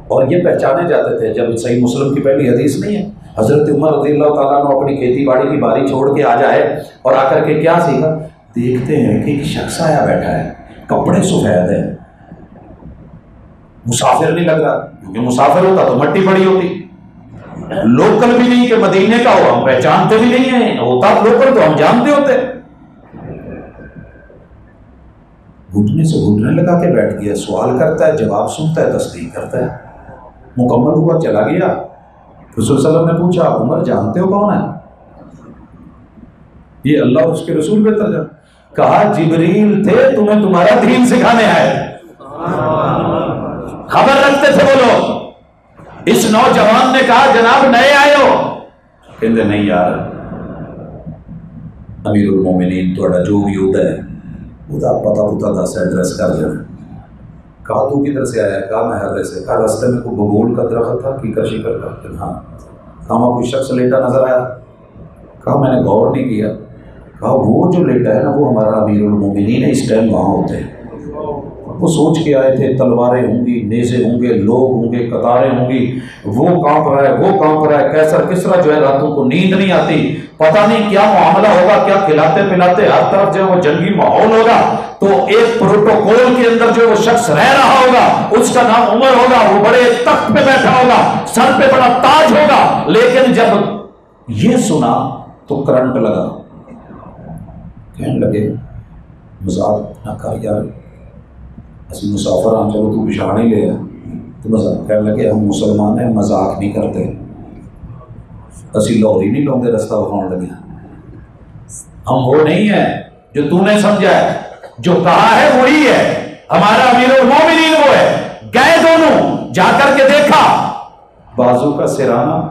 اور یہ پہچانے جاتے تھے، جب صحیح مسلم کی پہلی حدیث نہیں ہے، حضرت عمر رضی اللہ تعالیٰ نے اپنی کھیتی باڑی کی باری چھوڑ کے آ جائے اور آ کر کے کیا سیکھا، دیکھتے ہیں کہ ایک شخص آیا بیٹھا ہے، کپڑے سفید ہیں، مسافر نہیں لگ رہا، کیونکہ مسافر ہوتا تو مٹی پڑی ہوتی، لوکل بھی نہیں کہ مدینے کا ہو، ہم پہچانتے بھی نہیں ہیں، ہوتا لوکل تو ہم جانتے ہوتے۔ گھٹنے سے گھٹنے لگا کے بیٹھ گیا، سوال کرتا ہے، جواب سنتا ہے، تصدیق کرتا ہے، مکمل ہوا چلا گیا۔ رسول صلی اللہ علیہ وسلم نے پوچھا عمر جانتے ہو کون ہے؟ یہ اللہ اور اس کے رسول بہتر جان۔ کہا جبریل تھے، تمہیں تمہارا دین سکھانے آئے، خبر رکھتے تھے وہ لوگ۔ اس نوجوان نے کہا جناب نئے آئے ہو؟ کہتے نہیں یار امیر المومنین تھوڑا جو بھی ہوتا ہے وہ پتا پتا دس ایڈریس کر جانا۔ کہا تو کدھر سے آیا؟ کہا میں حرے سے۔ کہا راستے میں کوئی ببول کا درخت تھا کی کرشی کرتا؟ ہاں۔ کہا وہاں کوئی شخص لیٹا نظر آیا؟ کہا میں نے غور نہیں کیا۔ کہا وہ جو لیٹا ہے نا وہ ہمارا امیر المومنین ہے، اس ٹائم وہاں ہوتے ہیں۔ وہ سوچ کے آئے تھے تلواریں ہوں گی، نیزے ہوں گے، لوگ ہوں گے، قطاریں ہوں گی، وہ کانپ رہا ہے، وہ کانپ رہا ہے، کیسر کسرا جو ہے راتوں کو نیند نہیں آتی، پتہ نہیں کیا معاملہ ہوگا، کیا کھلاتے پلاتے، ہر طرف جو ہے وہ جنگی ماحول ہوگا۔ تو ایک پروٹوکول کے اندر جو وہ شخص رہ رہا ہوگا اس کا نام عمر ہوگا، وہ بڑے تخت پہ بیٹھا ہوگا، سر پہ بڑا تاج ہوگا۔ لیکن جب یہ سنا تو کرنٹ لگا، کہنے لگے مذاق نہ کر یار، اسی مسافر ہم، چلو تو پچھاڑ ہی لے تو مذاق کہنے لگے ہم مسلمان ہیں، مذاق نہیں کرتے، اسی لاہوری نہیں لوگ رستہ بخاؤ لگے، ہم وہ نہیں ہیں جو تو نے سمجھا ہے، جو کہا ہے وہی ہے، ہمارا امیر المومنین وہ ہے۔ گئے دونوں، جا کر کے دیکھا بازو کا سرانہ،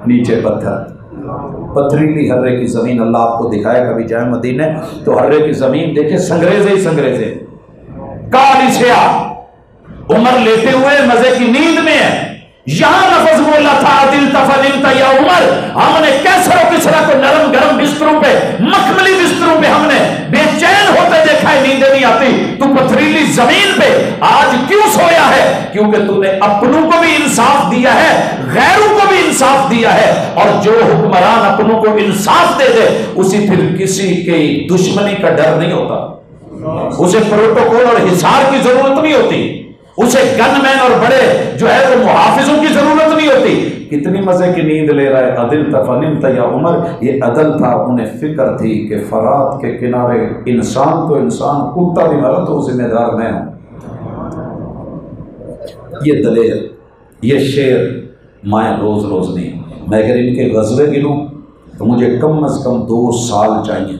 نیچے پتھر، پتھریلی ہرے کی زمین۔ اللہ آپ کو دکھائے کبھی جائے مدینے تو ہرے کی زمین دیکھے، سنگریزے ہی سنگریزے، کالی سیاہ۔ عمر لیتے ہوئے مزے کی نیند میں ہے، یہاں لفظ بولا تھا دل تفننت یا عمر، ہم نے کیسر و کسرا کو نرم گرم بستروں پہ، مخملی بستروں پہ ہم نے بے چین ہوتے دیکھا ہے، نیندیں نہیں آتی، تو پتھریلی زمین پہ آج کیوں سویا ہے؟ کیونکہ تو نے اپنوں کو بھی انصاف دیا ہے، غیروں کو بھی انصاف دیا ہے، اور جو حکمران اپنوں کو انصاف دے دے اسے پھر کسی کی دشمنی کا ڈر نہیں ہوتا، اسے پروٹوکول اور حصار کی ضرورت نہیں ہوتی، اسے گن مین اور بڑے جو ہے وہ محافظوں کی ضرورت نہیں ہوتی۔ کتنی مزے کی نیند لے رہا ہے۔ عدل تفننت یا عمر، یہ عدل تھا، انہیں فکر تھی کہ فرات کے کنارے انسان تو انسان، کتا بھی مرا تو ذمہ دار میں ہوں۔ یہ دلیر، یہ شیر میں روز روز نہیں، میں اگر ان کے غزوے گنوں تو مجھے کم از کم 2 سال چاہیے،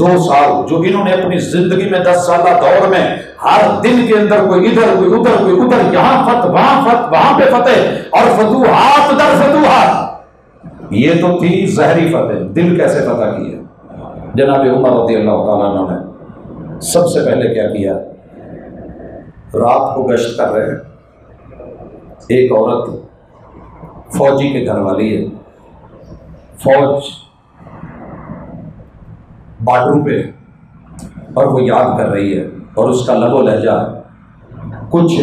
2 سال جو انہوں نے اپنی زندگی میں 10 سالہ دور میں ہر دن کے اندر کوئی ادھر کوئی ادھر کوئی ادھر، یہاں فتح وہاں پہ فتح اور فتوحات در فتوحات، یہ تو تھی ظاہری فتح، دل کیسے فتح کی ہے؟ جناب عمر رضی اللہ تعالیٰ عنہ نے سب سے پہلے کیا کیا؟ رات کو گشت کر رہے ہیں، ایک عورت فوجی کے گھر والی ہے، فوج بارڈروں پہ اور وہ یاد کر رہی ہے اور اس کا لب و لہجہ کچھ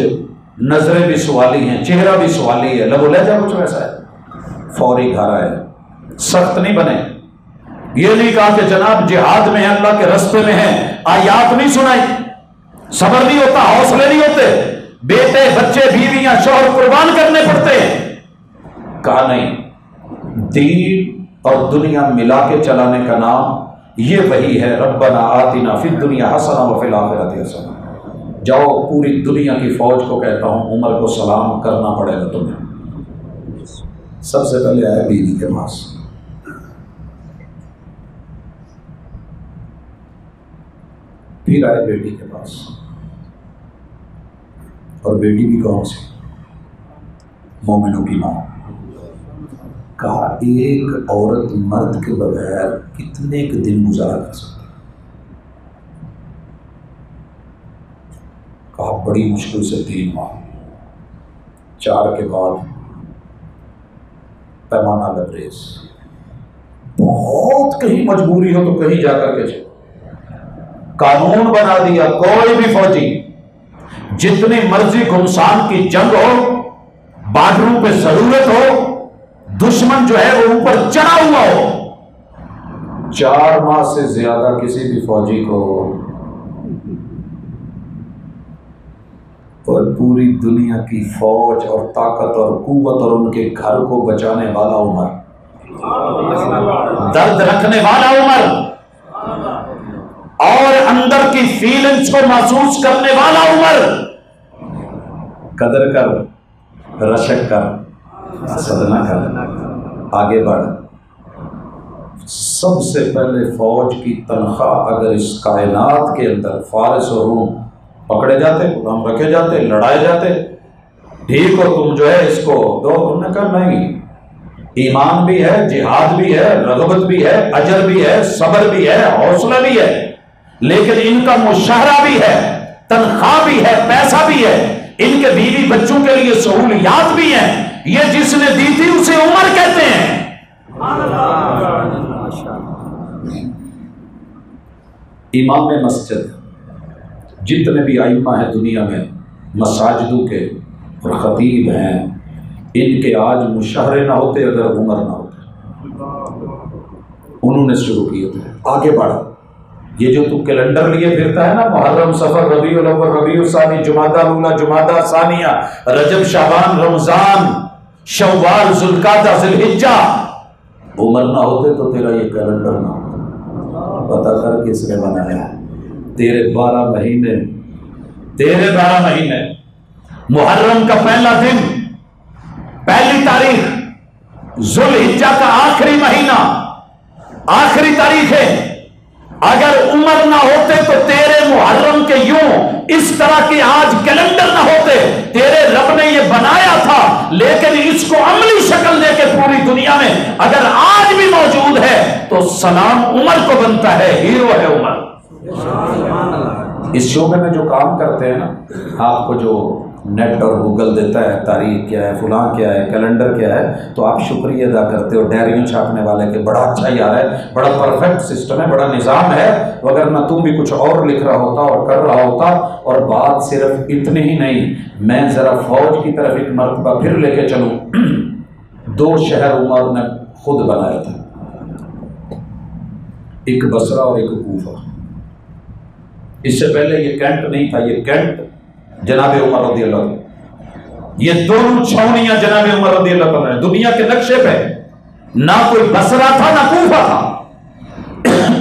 نظریں بھی سوالی ہیں، چہرہ بھی سوالی ہے، لب و لہجہ کچھ ویسا ہے۔ فوری گھر آئے، سخت نہیں بنے، یہ نہیں کہا کہ جناب جہاد میں ہیں، اللہ کے رستے میں ہیں، آیات نہیں سنائی، صبر نہیں ہوتا، حوصلے نہیں ہوتے، بیٹے بچے بیویاں شوہر قربان کرنے پڑتے ہیں۔ کہا نہیں، دین اور دنیا ملا کے چلانے کا نام یہ وہی ہے، ربنا آتنا فی الدنیا حسنہ وفی الآخرۃ حسنہ۔ جاؤ پوری دنیا کی فوج کو کہتا ہوں عمر کو سلام کرنا پڑے گا تمہیں۔ سب سے پہلے آیا بیوی کے پاس، پھر آئے بیٹی کے پاس، اور بیٹی بھی کون سی؟ مومنوں کی ماں۔ کہا ایک عورت مرد کے بغیر کتنے کے دن گزارا کر سکتی؟ کہا بڑی مشکل سے 3 ماہ، 4 کے بعد پیمانہ لبریز، بہت کہیں مجبوری ہو تو کہیں جا کر کے چلو۔ قانون بنا دیا کوئی بھی فوجی جتنی مرضی گھمسان کی جنگ ہو، بارڈروں پہ ضرورت ہو، دشمن جو ہے وہ اوپر چڑھا ہوا ہو، 4 ماہ سے زیادہ کسی بھی فوجی کو اور پوری دنیا کی فوج اور طاقت اور قوت اور ان کے گھر کو بچانے والا عمر، درد رکھنے والا عمر اور اندر کی فیلنگز کو محسوس کرنے والا عمر، قدر کر، رشک کر، صدمہ کر، آگے بڑھ۔ سب سے پہلے فوج کی تنخواہ اگر اس کائنات کے اندر فارس اور روم پکڑے جاتے، غلام رکھے جاتے، لڑائے جاتے، ٹھیک ہو تم جو ہے اس کو دو، انہوں نے کہا نہیں، ایمان بھی ہے، جہاد بھی ہے، رغبت بھی ہے، اجر بھی ہے، صبر بھی ہے، حوصلہ بھی ہے، لیکن ان کا مشاہرہ بھی ہے، تنخواہ بھی ہے، پیسہ بھی ہے، ان کے بیوی بچوں کے لیے سہولیات بھی ہیں، یہ جس نے دی تھی اسے عمر کہتے ہیں۔ امام مسجد، جتنے بھی ائمہ ہیں دنیا میں مساجدوں کے اور خطیب ہیں، ان کے آج مشاہرے نہ ہوتے اگر عمر نہ ہوتے، انہوں نے شروع کیے تھے۔ آگے بڑھا، یہ جو تو کیلنڈر لیے پھرتا ہے نا، محرم، صفر، ربیع الاول، ربیع الثانی، جمادی الاولیٰ، جمادی ثانیہ، رجب، شعبان، رمضان، شوال، ذوالقعدہ، ذوالحجہ، عمر نہ ہوتے تو تیرا یہ کیلنڈر نہ ہوتا۔ پتہ کر کس نے بنایا؟ تیرے 12 مہینے، تیرے 12 مہینے، محرم کا پہلا دن، پہلی تاریخ، ذوالحجہ کا آخری مہینہ، آخری تاریخ ہے۔ اگر عمر نہ ہوتے تو تیرے محرم کے یوں اس طرح کے آج کیلنڈر نہ ہوتے، تیرے رب نے یہ بنایا تھا، لیکن اس کو عملی شکل دے کے پوری دنیا میں اگر آج بھی موجود ہے تو سلام عمر کو بنتا ہے، ہیرو ہے عمر۔ اس شعبے میں جو کام کرتے ہیں نا، آپ کو جو نیٹ اور گوگل دیتا ہے تاریخ کیا ہے، فلاں کیا ہے، کیلنڈر کیا ہے، تو آپ شکریہ ادا کرتے ہو ڈائریوں چھاپنے والے کے، بڑا اچھا یار ہے، بڑا پرفیکٹ سسٹم ہے، بڑا نظام ہے، وگرنہ تم بھی کچھ اور لکھ رہا ہوتا اور کر رہا ہوتا۔ اور بات صرف اتنی ہی نہیں، میں ذرا فوج کی طرف ایک مرتبہ پھر لے کے چلوں۔ 2 شہر عمر نے خود بنایا تھا، ایک بصرہ اور ایک کوفہ۔ اس سے پہلے یہ کینٹ نہیں تھا، یہ کینٹ جناب عمر رضی اللہ عنہ، یہ دونوں چھاؤنیاں جناب عمر رضی اللہ عنہ دنیا کے نقشے پہ، نہ کوئی بصرہ تھا نہ کوفہ تھا،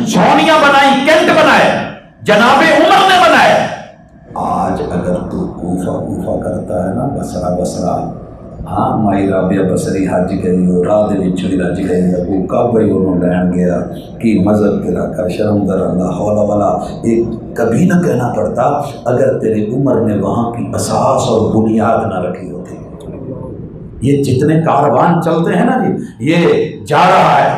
چھاؤنیاں بنائی، کینٹ بنائے، جناب عمر نے بنائے۔ آج اگر تو کوفہ کرتا ہے نا، بصرہ ہاں مائی رابعہ بصری حج گئی اور راہ دے وچ بھی رج گئی وہ کعبہ ہی انہوں لین گیا کہ مذہب تیرا کا شرم در اللہ حول ولا ایک کبھی نہ کہنا پڑتا اگر تیری عمر نے وہاں کی اساس اور بنیاد نہ رکھی ہوتی۔ یہ جتنے کاروان چلتے ہیں نا جی، یہ جا رہا ہے،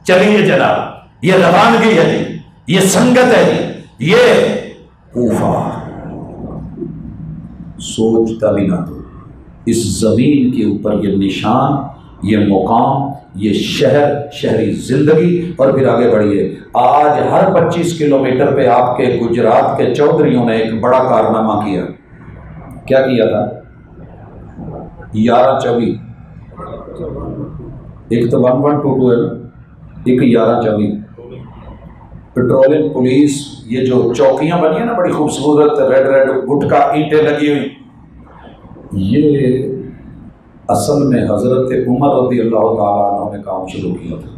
چلیے جناب، یہ روانگی ہے جی، یہ سنگت ہے جی، یہ کوفہ، سوچتا بھی نہ تو اس زمین کے اوپر یہ نشان، یہ مقام، یہ شہر، شہری زندگی۔ اور پھر آگے بڑھیے، آج ہر 25 کلومیٹر پہ آپ کے گجرات کے چودھریوں نے ایک بڑا کارنامہ کیا۔ کیا کیا تھا؟ 11-24، ایک تو 1122 ہے نا، ایک 11-24 پیٹرولنگ پولیس، یہ جو چوکیاں بنی ہیں نا بڑی خوبصورت، ریڈ ریڈ گٹکا اینٹیں لگی ہوئی، یہ اصل میں حضرت عمر رضی اللہ تعالیٰ عنہ نے کام شروع کیا تھا۔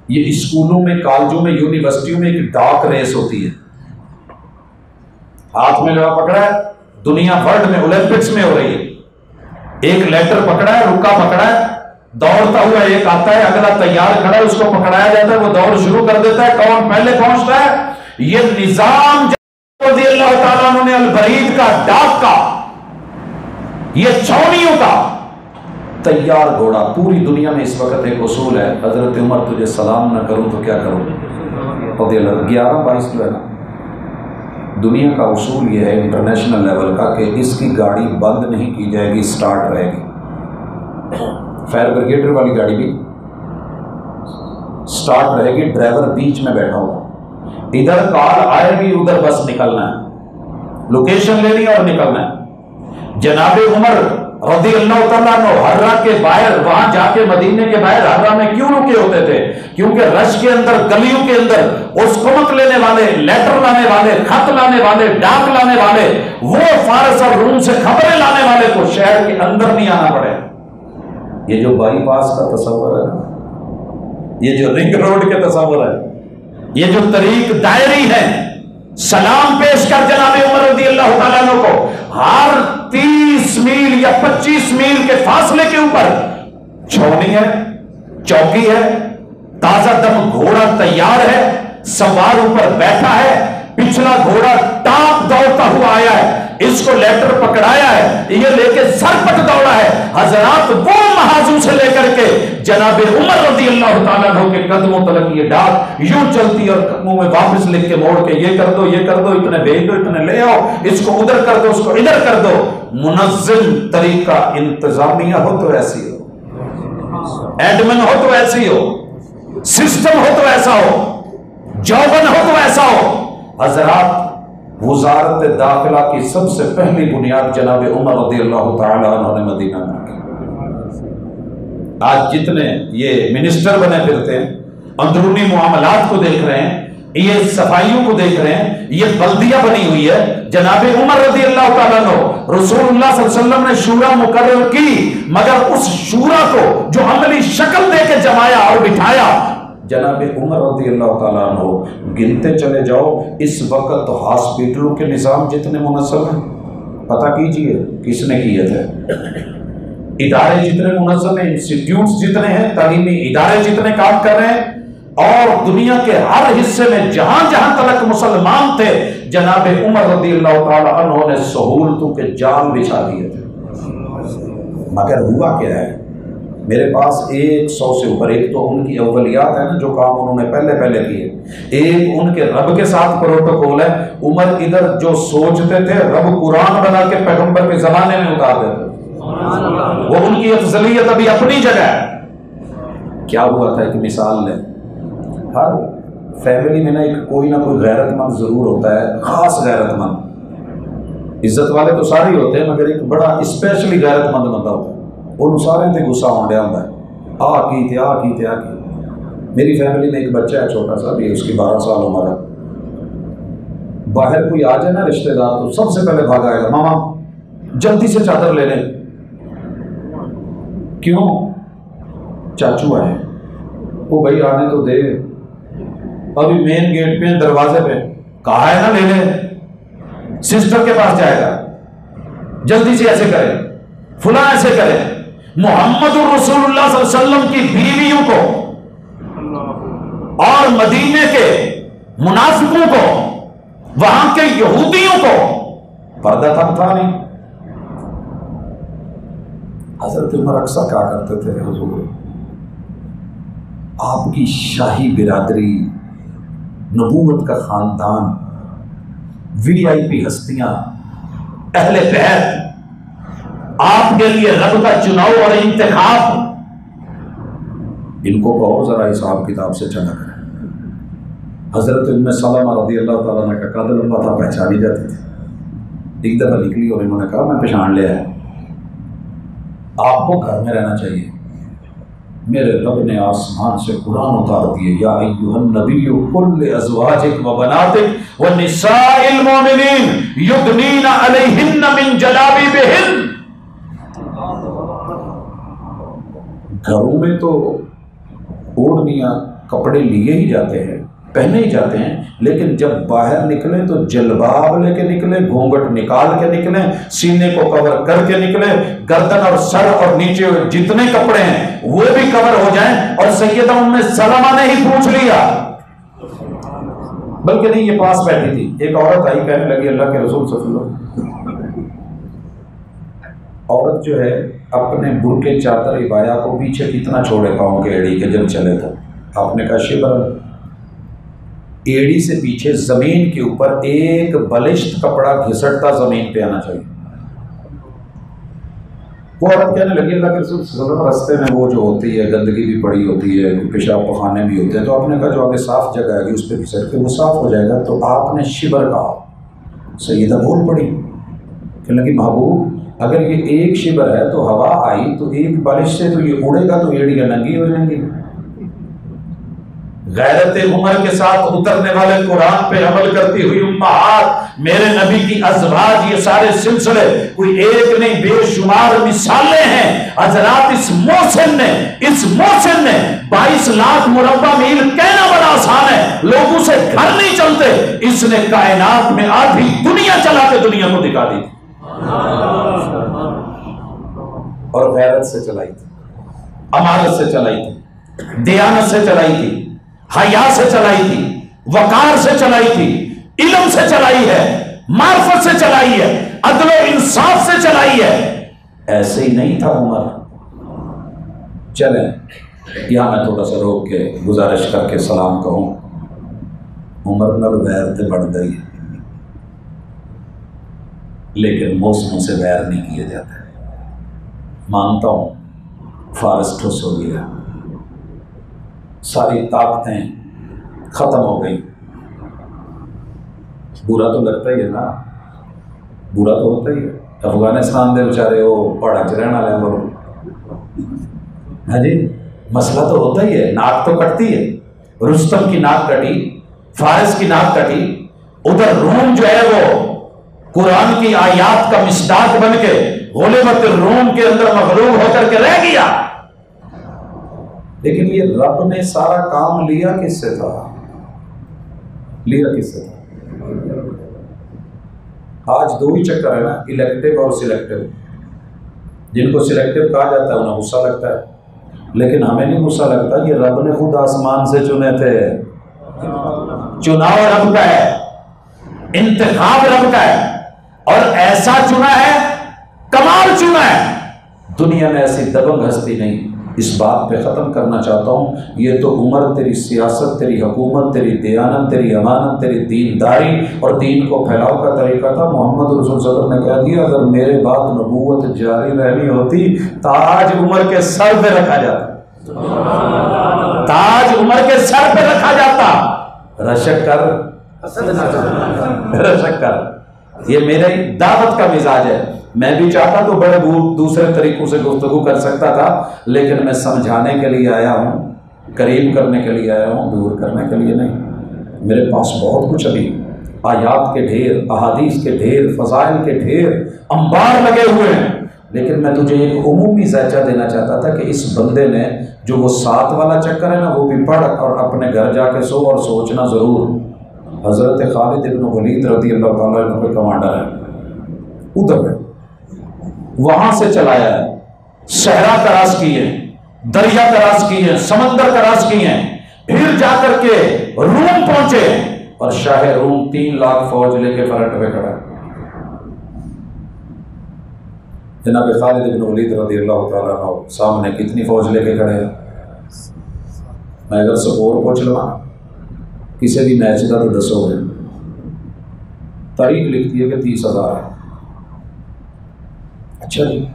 یہ اسکولوں میں، کالجوں میں، یونیورسٹیوں میں ایک ڈاک ریس ہوتی ہے، ہاتھ میں جو پکڑا ہے، دنیا ورلڈ میں اولمپکس میں ہو رہی ہے، ایک لیٹر پکڑا ہے، رکا پکڑا ہے، دوڑتا ہوا ایک آتا ہے، اگلا تیار کھڑا ہے، اس کو پکڑایا جاتا ہے، وہ دوڑ شروع کر دیتا ہے، کون پہلے پہنچتا ہے؟ یہ نظام رضی اللہ تعالیٰ عنہ نے البرید کا، ڈاک کا، یہ چھاؤنیوں کا تیار گھوڑا۔ پوری دنیا میں اس وقت ایک اصول ہے، حضرت عمر تجھے سلام نہ کروں تو کیا کروں؟ رضی اللہ 11-22 جو ہے نا، دنیا کا اصول یہ ہے انٹرنیشنل لیول کا کہ اس کی گاڑی بند نہیں کی جائے گی، سٹارٹ رہے گی۔ فائر بریگیڈر والی گاڑی بھی سٹارٹ رہے گی، ڈرائیور بیچ میں بیٹھا ہوگا، ادھر کار آئے گی، ادھر بس نکلنا ہے، لوکیشن لینی اور نکلنا ہے۔ جناب عمر رضی اللہ تعالیٰ عنہ حرہ کے باہر، وہاں جا کے مدینے کے باہر حرہ میں کیوں رکے ہوتے تھے؟ کیونکہ رش کے اندر، گلیوں کے اندر اس کمک لینے والے، لیٹر لانے والے، خط لانے والے، ڈاک لانے والے، وہ فارس اور روم سے خبریں لانے والے کو شہر کے اندر نہیں آنا پڑے۔ یہ جو بائی پاس کا تصور ہے، یہ جو رنگ روڈ کے تصور ہے، یہ جو طریق دائری ہے، سلام پیش کر جناب عمر رضی اللہ تعالیٰ عنہ کو ہر 30 میل یا 25 میل کے فاصلے کے اوپر چھاؤنی ہے، چوکی ہے، تازہ دم گھوڑا تیار ہے، سوار اوپر بیٹھا ہے، پچھلا گھوڑا ٹاپ دوڑتا ہوا آیا ہے، اس کو لیٹر پکڑایا ہے، یہ لے کے سر پٹ دوڑا ہے۔ حضرات وہ محاذوں سے لے کر کے جناب عمر رضی اللہ تعالیٰ عنہ کے قدموں تلک یہ ڈاک یوں چلتی اور قدموں میں واپس لکھ کے موڑ کے یہ کر دو، یہ کر دو، اتنے بھیج دو، اتنے لے آؤ، اس کو ادھر کر دو، اس کو ادھر کر دو۔ منظم طریقہ، انتظامیہ ہو تو ایسی ہو، ایڈمن ہو تو ایسی ہو، سسٹم ہو تو ایسا ہو، جوبن ہو تو ایسا ہو۔ حضرات وزارت داخلہ کی سب سے پہلی بنیاد جناب عمر رضی اللہ تعالیٰ عنہ نے مدینہ میں رکھی۔ آج جتنے یہ منسٹر بنے پھرتے ہیں، اندرونی معاملات کو دیکھ رہے ہیں، یہ صفائیوں کو دیکھ رہے ہیں، یہ بلدیہ بنی ہوئی ہے، جناب عمر رضی اللہ تعالیٰ عنہ، رسول اللہ صلی اللہ علیہ وسلم نے شورا مقرر کی، مگر اس شورا کو جو عملی شکل دے کے جمایا اور بٹھایا، جناب عمر رضی اللہ تعالیٰ عنہ۔ گنتے چلے جاؤ، اس وقت ہاسپٹلوں کے نظام جتنے منظم ہیں، پتہ کیجئے کس نے کیے تھے، ادارے جتنے منظم ہیں، انسٹیٹیوٹس جتنے ہیں، تعلیمی ادارے جتنے کام کر رہے ہیں، اور دنیا کے ہر حصے میں جہاں جہاں تلک مسلمان تھے، جناب عمر رضی اللہ تعالیٰ عنہ نے سہولتوں کے جال بچھا دیے تھے۔ مگر ہوا کیا ہے؟ میرے پاس 100 سے اوپر، ایک تو ان کی اولیات ہے نا جو کام انہوں نے پہلے کیے، ایک ان کے رب کے ساتھ پروٹوکول ہے۔ عمر ادھر جو سوچتے تھے، رب قرآن بنا کے پیغمبر کے زمانے میں اتار دیتے، وہ ان کی افضلیت ابھی اپنی جگہ ہے۔ کیا ہوا تھا؟ ایک مثال لیں، ہر فیملی میں نا ایک کوئی نہ کوئی غیرت مند ضرور ہوتا ہے، خاص غیرت مند، عزت والے تو سارے ہی ہوتے ہیں مگر ایک بڑا اسپیشلی غیرت مند بندہ ہوتا ہے، وہ سارے تے غصہ ہونڈیا ہوتا ہے، آ کی تھے۔ میری فیملی میں ایک بچہ ہے چھوٹا سا، بھی اس کی 12 سال عمر ہے، باہر کوئی آ جائے نا رشتہ دار تو سب سے پہلے بھاگا آئے گا، ماما جلدی سے چادر لے لیں۔ کیوں؟ چاچو آئے، وہ بھائی آنے تو دے، ابھی مین گیٹ پہ دروازے پہ کہا ہے نا لے لیں، سسٹر کے پاس جائے گا، جلدی سے ایسے کرے، فلاں ایسے کرے. محمد الرسول اللہ صلی اللہ علیہ وسلم کی بیویوں کو اور مدینے کے منافقوں کو، وہاں کے یہودیوں کو پردہ تھا نہیں. حضرت عمر اکثر کہا کرتے تھے حضور آپ کی شاہی برادری، نبوت کا خاندان، وی آئی پی ہستیاں، اہل بیت، آپ کے لیے رب کا چناؤ اور انتخاب، ان کو کہو ذرا حساب کتاب سے چلا کریں. حضرت ام سلمہ رضی اللہ تعالیٰ عنہ کا قد لمبا تھا، پہچانی جاتی تھی. ایک دفعہ نکلی اور انہوں نے کہا میں پہچان لیا ہے، آپ کو گھر میں رہنا چاہیے. میرے رب نے آسمان سے قرآن اتار دیے، یا ایھا النبی قل لازواجک و بناتک ونساء المؤمنین یدنین علیہن من جلابیبہن. گھروں میں تو اوڑھنیاں کپڑے لیے ہی جاتے ہیں، پہنے ہی جاتے ہیں، لیکن جب باہر نکلیں تو جلباب لے کے نکلیں، گھونگھٹ نکال کے نکلیں، سینے کو کور کر کے نکلیں، گردن اور سر اور نیچے جتنے کپڑے ہیں وہ بھی کور ہو جائیں. اور سیدہ ام سلمہ نے ہی پوچھ لیا، بلکہ نہیں یہ پاس بیٹھی تھی، ایک عورت آئی کہنے لگی اللہ کے رسول صلی اللہ علیہ وسلم، عورت جو ہے اپنے برقع چادر عبایا کو پیچھے کتنا چھوڑے پاؤں کے ایڑی کے جب چلے تو. آپ نے کہا شبر، ایڑی سے پیچھے زمین کے اوپر ایک بلشت کپڑا گھسٹتا زمین پہ آنا چاہیے. وہ عورت کہنے لگی اللہ کے رسول صلی اللہ علیہ وسلم رستے میں وہ جو ہوتی ہے گندگی بھی پڑی ہوتی ہے، پیشاب پخانے بھی ہوتے ہیں، تو آپ نے کہا جو آگے صاف جگہ ہے اس پہ گھسٹ کے وہ صاف ہو جائے گا. تو آپ نے شبر کہا. سیدہ بول پڑی، کہنے لگی محبوب اگر یہ ایک شبر ہے تو ہوا آئی تو ایک بارش سے تو یہ اڑے گا تو ایڑیاں ننگی ہو جائیں گی. غیرت عمر کے ساتھ اترنے والے قرآن پہ عمل کرتی ہوئی امہات، میرے نبی کی ازواج، یہ سارے سلسلے کوئی ایک نہیں بے شمار مثالیں ہیں. حضرات اس محسن نے 22 لاکھ مربع میل کہنا بڑا آسان ہے، لوگوں سے گھر نہیں چلتے، اس نے کائنات میں آدھی دنیا چلا کے دنیا کو دکھا دی اور غیرت سے چلائی تھی، امانت سے چلائی تھی، دیانت سے چلائی تھی، حیا سے چلائی تھی، وقار سے چلائی تھی، علم سے چلائی ہے، معرفت سے چلائی ہے، عدل و انصاف سے چلائی ہے. ایسے ہی نہیں تھا عمر. چلیں یہاں میں تھوڑا سا روک کے گزارش کر کے سلام کہوں. عمر نال ویر تے بڑھ گئی، لیکن موسموں سے ویر نہیں کیے جاتے. مانتا ہوں فارس ٹھوس ہو گیا، ساری طاقتیں ختم ہو گئی. برا تو لگتا ہی ہے نا، برا تو ہوتا ہی ہے. افغانستان دے بیچارے وہ پہاڑا چ رہنے والے لوگ، ہاں جی مسئلہ تو ہوتا ہی ہے، ناک تو کٹتی ہے. رستم کی ناک کٹی، فارس کی ناک کٹی، ادھر روم جو ہے وہ قرآن کی آیات کا مصداق بن کے غلبت الروم کے اندر مغلوب ہو کر کے رہ گیا. لیکن یہ رب نے سارا کام لیا کس سے تھا؟ لیا کس سے تھا؟ آج دو ہی چکر ہے نا، الیکٹو اور سلیکٹو. جن کو سلیکٹو کہا جاتا ہے انہیں غصہ لگتا ہے، لیکن ہمیں نہیں غصہ لگتا. یہ رب نے خود آسمان سے چنے تھے. چناؤ رب کا ہے، انتخاب رب کا ہے، اور ایسا چنا ہے، کمال چنا ہے. دنیا میں ایسی دبنگ ہستی نہیں. اس بات پہ ختم کرنا چاہتا ہوں، یہ تو عمر تیری سیاست، تیری حکومت، تیری دیانت، تیری امانت، تیری دینداری اور دین کو پھیلاؤ کا طریقہ تھا. محمد رسول صلی اللہ علیہ وسلم نے کہہ دیا اگر میرے بعد نبوت جاری رہنی ہوتی تاج عمر کے سر پہ رکھا جاتا، تاج عمر کے سر پہ رکھا جاتا. رشک کر، رشک کر. یہ میرے دعوت کا مزاج ہے. میں بھی چاہتا تو بڑے دوسرے طریقوں سے گفتگو کر سکتا تھا، لیکن میں سمجھانے کے لیے آیا ہوں، قریب کرنے کے لیے آیا ہوں، دور کرنے کے لیے نہیں. میرے پاس بہت کچھ ابھی آیات کے ڈھیر، احادیث کے ڈھیر، فضائل کے ڈھیر انبار لگے ہوئے ہیں. لیکن میں تجھے ایک عمومی ذائقہ دینا چاہتا تھا کہ اس بندے نے جو وہ 7 والا چکر ہے نا وہ بھی پڑھ اور اپنے گھر جا کے سو اور سوچنا ضرور. حضرت خالد بن ولید رضی اللہ تعالیٰ عنہ کے کمانڈر ہیں، ادھر ہے. وہاں سے چلایا ہے، صحرا کراس کی ہے، دریا کراس کی ہے، سمندر کراس کی ہیں، پھر جا کر کے روم پہنچے اور شاہ روم 3 لاکھ فوج لے کے فرنٹ پہ کھڑا ہے۔ جناب خالد بن ولید رضی اللہ تعالیٰ عنہ سامنے کتنی فوج لے کے کھڑے ہیں؟ میں اگر سکور پوچھ لوں کسی بھی میچ کا تو دسو گے، تاریخ لکھتی ہے کہ 30,000 ہے۔ اچھا جی،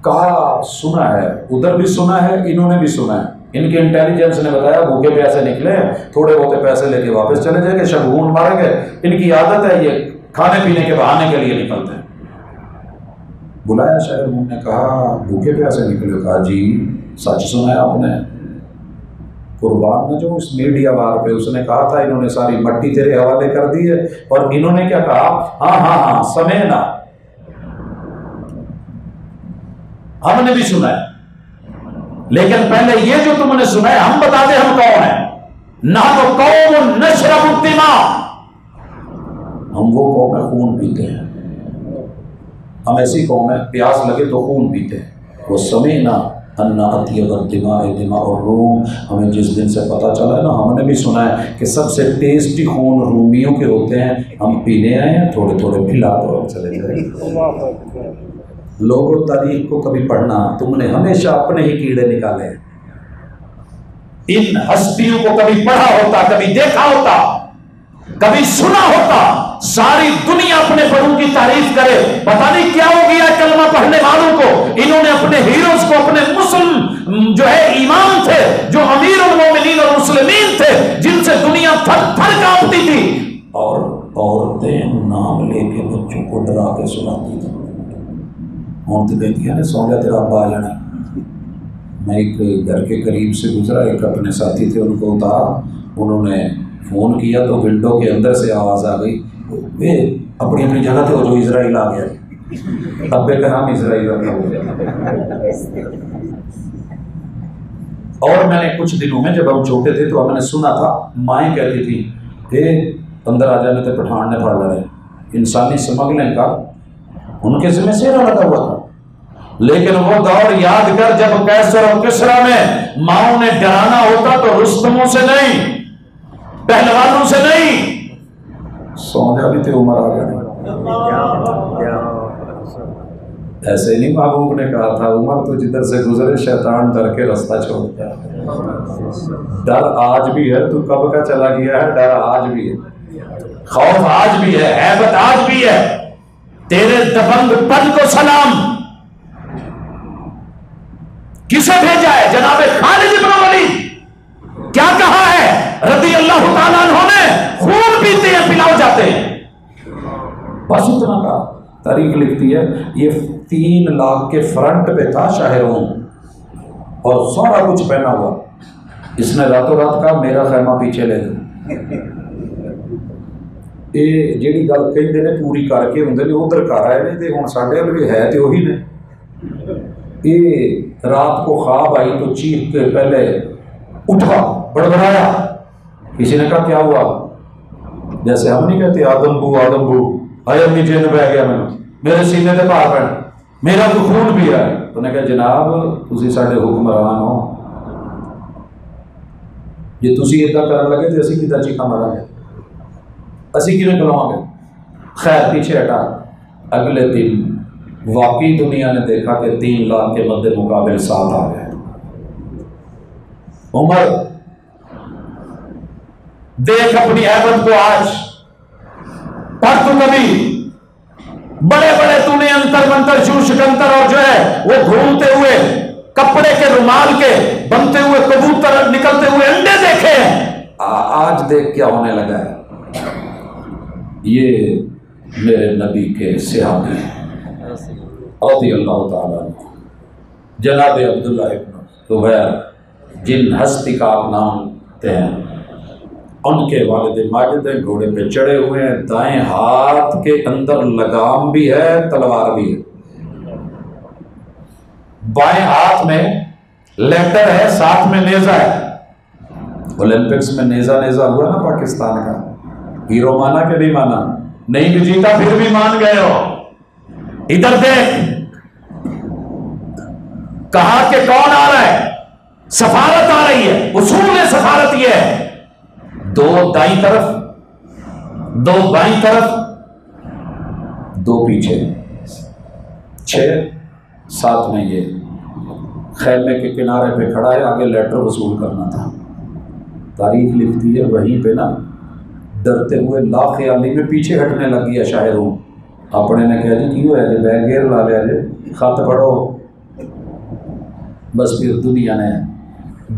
کہا سنا ہے، ادھر بھی سنا ہے، انہوں نے بھی سنا ہے، ان کے انٹیلیجنس نے بتایا بھوکے پیسے نکلے، تھوڑے بہت پیسے لے کے واپس چلے جائیں گے، شگون ماریں گے، ان کی عادت ہے یہ کھانے پینے کے بہانے کے لیے نکلتے ہیں۔ بلایا شاہ روم نے، کہا بھوکے پیسے نکلے؟ کہا جی سچ سنا ہے آپ نے؟ قربان نہ جو اس میڈیا وار پہ اس نے کہا تھا انہوں نے ساری مٹی تیرے حوالے کر دی ہے، اور انہوں نے کیا کہا؟ ہاں ہاں ہاں سمینا، ہم نے بھی سنا ہے، لیکن پہلے یہ جو تم نے سنا ہے ہم بتا دیں ہم کون ہیں۔ نحن قوم نشرب الدماء، ہم وہ قوم ہے خون پیتے ہیں، ہم ایسی قوم ہے پیاس لگے تو خون پیتے ہیں۔ وہ سمینا ان اطیب الدماء دماء الروم، ہمیں جس دن سے پتہ چلا ہے نا، ہم نے بھی سنا ہے کہ سب سے ٹیسٹی خون رومیوں کے ہوتے ہیں، ہم پینے آئے ہیں، تھوڑے تھوڑے پھلا دو چلے جائیں۔ لوگوں تاریخ کو کبھی پڑھنا، تم نے ہمیشہ اپنے ہی کیڑے نکالے ہیں۔ ان ہستیوں کو کبھی پڑھا ہوتا، کبھی دیکھا ہوتا، کبھی سنا ہوتا، ساری دنیا اپنے بڑوں کی تعریف کرے، پتہ نہیں کیا ہو گیا کلمہ پڑھنے والوں کو۔ انہوں نے اپنے ہیروز کو، اپنے مسلم جو ہے ایمان تھے، جو امیر المومنین اور مسلمین تھے، جن سے دنیا تھر تھر کانپتی تھی، اور عورتیں نام لے کے بچوں کو ڈرا کے سلاتی تھی۔ ہوں تو کہتی ہے نا سو جا تیرا ابا آ جانا۔ میں ایک گھر کے قریب سے گزرا، ایک اپنے ساتھی تھے، ان کو اتارا، انہوں نے فون کیا تو ونڈو کے اندر سے آواز آ گئی، اپنی اپنی جگہ تھے، وہ جو اسرائیل آ گیا، ابے کا نام اسرائیل رکھا ہوا۔ اور میں نے کچھ دنوں میں جب ہم چھوٹے تھے تو ہم نے سنا تھا مائیں کہتی تھی اندر آ جانے تو پٹھان نے پڑ لڑے، انسانی سمگلنگ کا ان کے ذمہ سے لگا ہوا تھا۔ لیکن وہ دور یاد کر جب قیصر اور کسریٰ میں ماؤں نے ڈرانا ہوتا تو رستموں سے نہیں، پہلوانوں سے نہیں، سو جا بھی تھے عمر آ جانے۔ ایسے نہیں محبوب نے کہا تھا، عمر تو جدھر سے گزرے شیطان ڈر کے رستہ چھوڑتا ہے۔ ڈر آج بھی ہے، تو کب کا چلا گیا ہے، ڈر آج بھی ہے، خوف آج بھی ہے، ہیبت آج بھی ہے۔ تیرے دبنگ پن کو سلام، کسے بھیجا ہے؟ جناب خالد بن ولید۔ کیا کہا ہے رضی اللہ تعالیٰ عنہ نے؟ خون پیتے ہیں، پلاؤ جاتے ہیں، بس اتنا کہا۔ تاریخ لکھتی ہے یہ 3 لاکھ کے فرنٹ پہ تھا شاہ روم، اور سارا کچھ پہنا ہوا۔ اس نے راتوں رات کہا میرا خیمہ پیچھے لے دو۔ یہ جیڑی گل کہندے نے پوری کر کے ہوندے نے ادھر کر آئے نے، تے ہن ساڈے ول بھی ہے تے وہی نے۔ یہ رات کو خواب آئی تو چیخ کے پہلے اٹھا، بڑبڑایا۔ کسی نے کہا کیا ہوا؟ جیسے ہم نہیں کہتے آدم بو آدم بو، آئے امی جن بہ گیا میرے سینے تے پار پڑ، میرا تو خون پی رہا ہے۔ تو نے کہا جناب تسی ساڈے حکمران ہو، جے تسی ادھا کرن لگے تے اسی کدھر چیخا مارا گے، اسی کیوں بلاواں گے؟ خیر پیچھے ہٹا۔ اگلے دن واقعی دنیا نے دیکھا کہ 3 لاکھ کے مد مقابل 7 آ گئے۔ عمر دیکھ اپنی ہیبت کو آج، پر تو کبھی بڑے بڑے تو نے انتر منتر شور شکنتر اور جو ہے وہ گھومتے ہوئے کپڑے کے رومال کے بنتے ہوئے کبوتر نکلتے ہوئے انڈے دیکھے ہیں، آج دیکھ کیا ہونے لگا ہے؟ یہ میرے نبی کے صحابی رضی اللہ تعالیٰ عنہ جناب عبداللہ ابن زبیر، جن ہستی کا آپ نامتے ہیں، ان کے والد ماجد ہیں، گھوڑے پہ چڑھے ہوئے ہیں، دائیں ہاتھ کے اندر لگام بھی ہے، تلوار بھی ہے، بائیں ہاتھ میں لیٹر ہے، ساتھ میں نیزہ ہے۔ اولمپکس میں نیزہ ہوا نا پاکستان کا، ہیرو مانا کہ نہیں مانا؟ نہیں بھی جیتا پھر بھی مان گئے ہو۔ ادھر دیکھ، کہا کہ کون آ رہا ہے؟ سفارت آ رہی ہے۔ اصول سفارت یہ ہے، دو دائیں طرف، دو بائیں طرف، دو پیچھے، 6 ساتھ میں یہ خیمے کے کنارے پہ کھڑا ہے، آگے لیٹر وصول کرنا تھا۔ تاریخ لکھتی ہے وہیں پہ نا ڈرتے ہوئے لا خیالی میں پیچھے ہٹنے لگ گیا شاعروں۔ اپنے نے کہا جی کیوں ہے جی بیگ گیر لا لیا جی خط پڑھو۔ بس پھر دنیا نے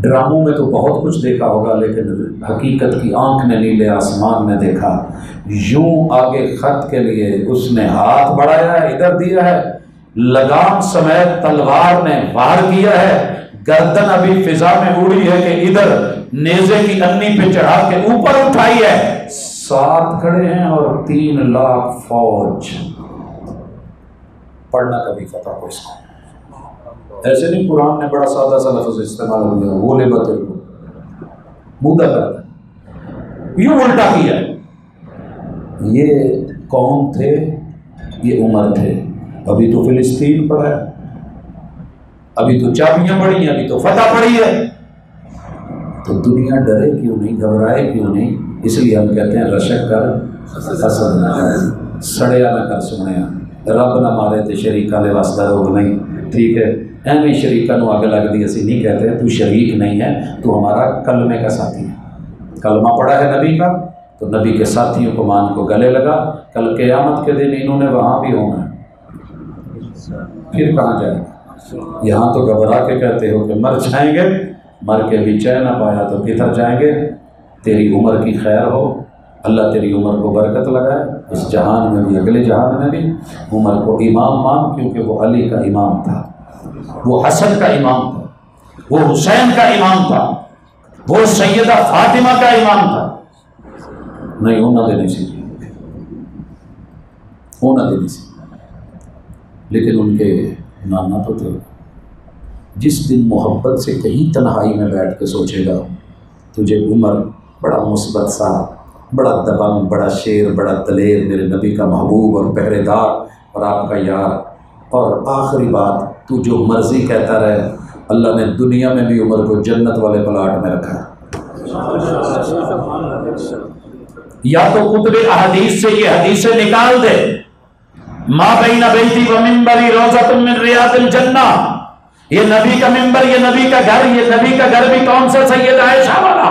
ڈراموں میں تو بہت کچھ دیکھا ہوگا، لیکن حقیقت کی آنکھ نے نیلے آسمان میں دیکھا۔ یوں آگے خط کے لیے اس نے ہاتھ بڑھایا ہے، ادھر دیا ہے، لگام سمیت تلوار نے وار کیا ہے، گردن ابھی فضا میں اڑی ہے کہ ادھر نیزے کی انی پہ چڑھا کے اوپر اٹھائی ہے۔ 7 کھڑے ہیں اور 3 لاکھ فوج۔ پڑھنا کبھی فتح کو اس کو ایسے نہیں، قرآن نے بڑا سادہ سا لفظ استعمال ہو گیا، وہ لے بتر کو مودہ کرتا ہے، یوں الٹا کیا۔ یہ کون تھے؟ یہ عمر تھے۔ ابھی تو فلسطین پر ہے، ابھی تو چابیاں پڑی ہیں، ابھی تو فتح پڑی ہے۔ تو دنیا ڈرے کیوں نہیں، گھبرائے کیوں نہیں؟ اس لیے ہم کہتے ہیں رشک کر حسد نہ کر، سڑیا نہ کر سنیا، رب نہ مارے تے شریکہ دے واسطہ روگ نہیں۔ ٹھیک ہے، ایویں شریکہ نو آگے لگ دی اسی نہیں کہتے تو شریک نہیں ہے، تو ہمارا کلمے کا ساتھی ہے۔ کلمہ پڑھا ہے نبی کا تو نبی کے ساتھیوں کو مان کو گلے لگا۔ کل قیامت کے دن انہوں نے وہاں بھی ہونا ہے، پھر کہاں جائے گا؟ یہاں تو گھبرا کے کہتے ہو کہ مر جائیں گے، مر کے بھی چین نہ پایا تو کدھر جائیں گے؟ تیری عمر کی خیر ہو، اللہ تیری عمر کو برکت لگائے، اس جہان میں بھی اگلے جہان میں بھی۔ عمر کو امام مان، کیونکہ وہ علی کا امام تھا، وہ حسن کا امام تھا، وہ حسین کا امام تھا، وہ سیدہ فاطمہ کا امام تھا۔ نہیں ہونا دینی سی، ہونا دینی سی، لیکن ان کے نانا تو تھے۔ جس دن محبت سے کہیں تنہائی میں بیٹھ کے سوچے گا تجھے عمر بڑا مثبت سا، بڑا دبنگ، بڑا شیر، بڑا دلیر، میرے نبی کا محبوب اور پہرے دار اور آپ کا یار، اور آخری بات تو جو مرضی کہتا رہے، اللہ نے دنیا میں بھی عمر کو جنت والے پلاٹ میں رکھا۔ یا تو کتب احادیث سے یہ حدیثیں نکال دے، ما بین بیتی و منبری روضۃ من ریاض الجنہ، یہ نبی کا منبر، یہ نبی کا گھر، یہ نبی کا گھر بھی کون سا؟ سید عائشہ والا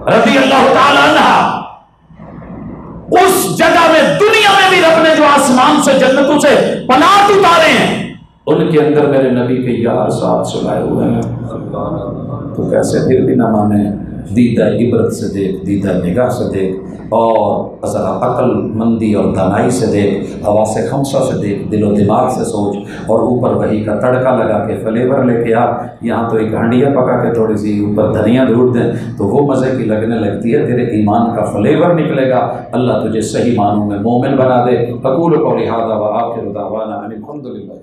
رضی اللہ تعالی عنہ۔ اس جگہ میں دنیا میں بھی رب نے جو آسمان سے جنتوں سے پناہ اتارے ہیں، ان کے اندر میرے نبی کے یار ساتھ سلائے ہوئے ہیں، تو کیسے پھر بھی نہ مانے؟ دیدہ عبرت سے دیکھ، دیدہ نگاہ سے دیکھ، اور ذرا عقل مندی اور دانائی سے دیکھ، حواس خمسہ سے دیکھ، دل و دماغ سے سوچ، اور اوپر وہی کا تڑکا لگا کے فلیور لے کے آ۔ یہاں تو ایک ہانڈیا پکا کے تھوڑی سی اوپر دھنیا ڈھونڈ دیں تو وہ مزے کی لگنے لگتی ہے، تیرے ایمان کا فلیور نکلے گا۔ اللہ تجھے صحیح معنوں میں مومن بنا دے۔ اقول قولی ھذا وآخر دعوانا ان الحمد للہ۔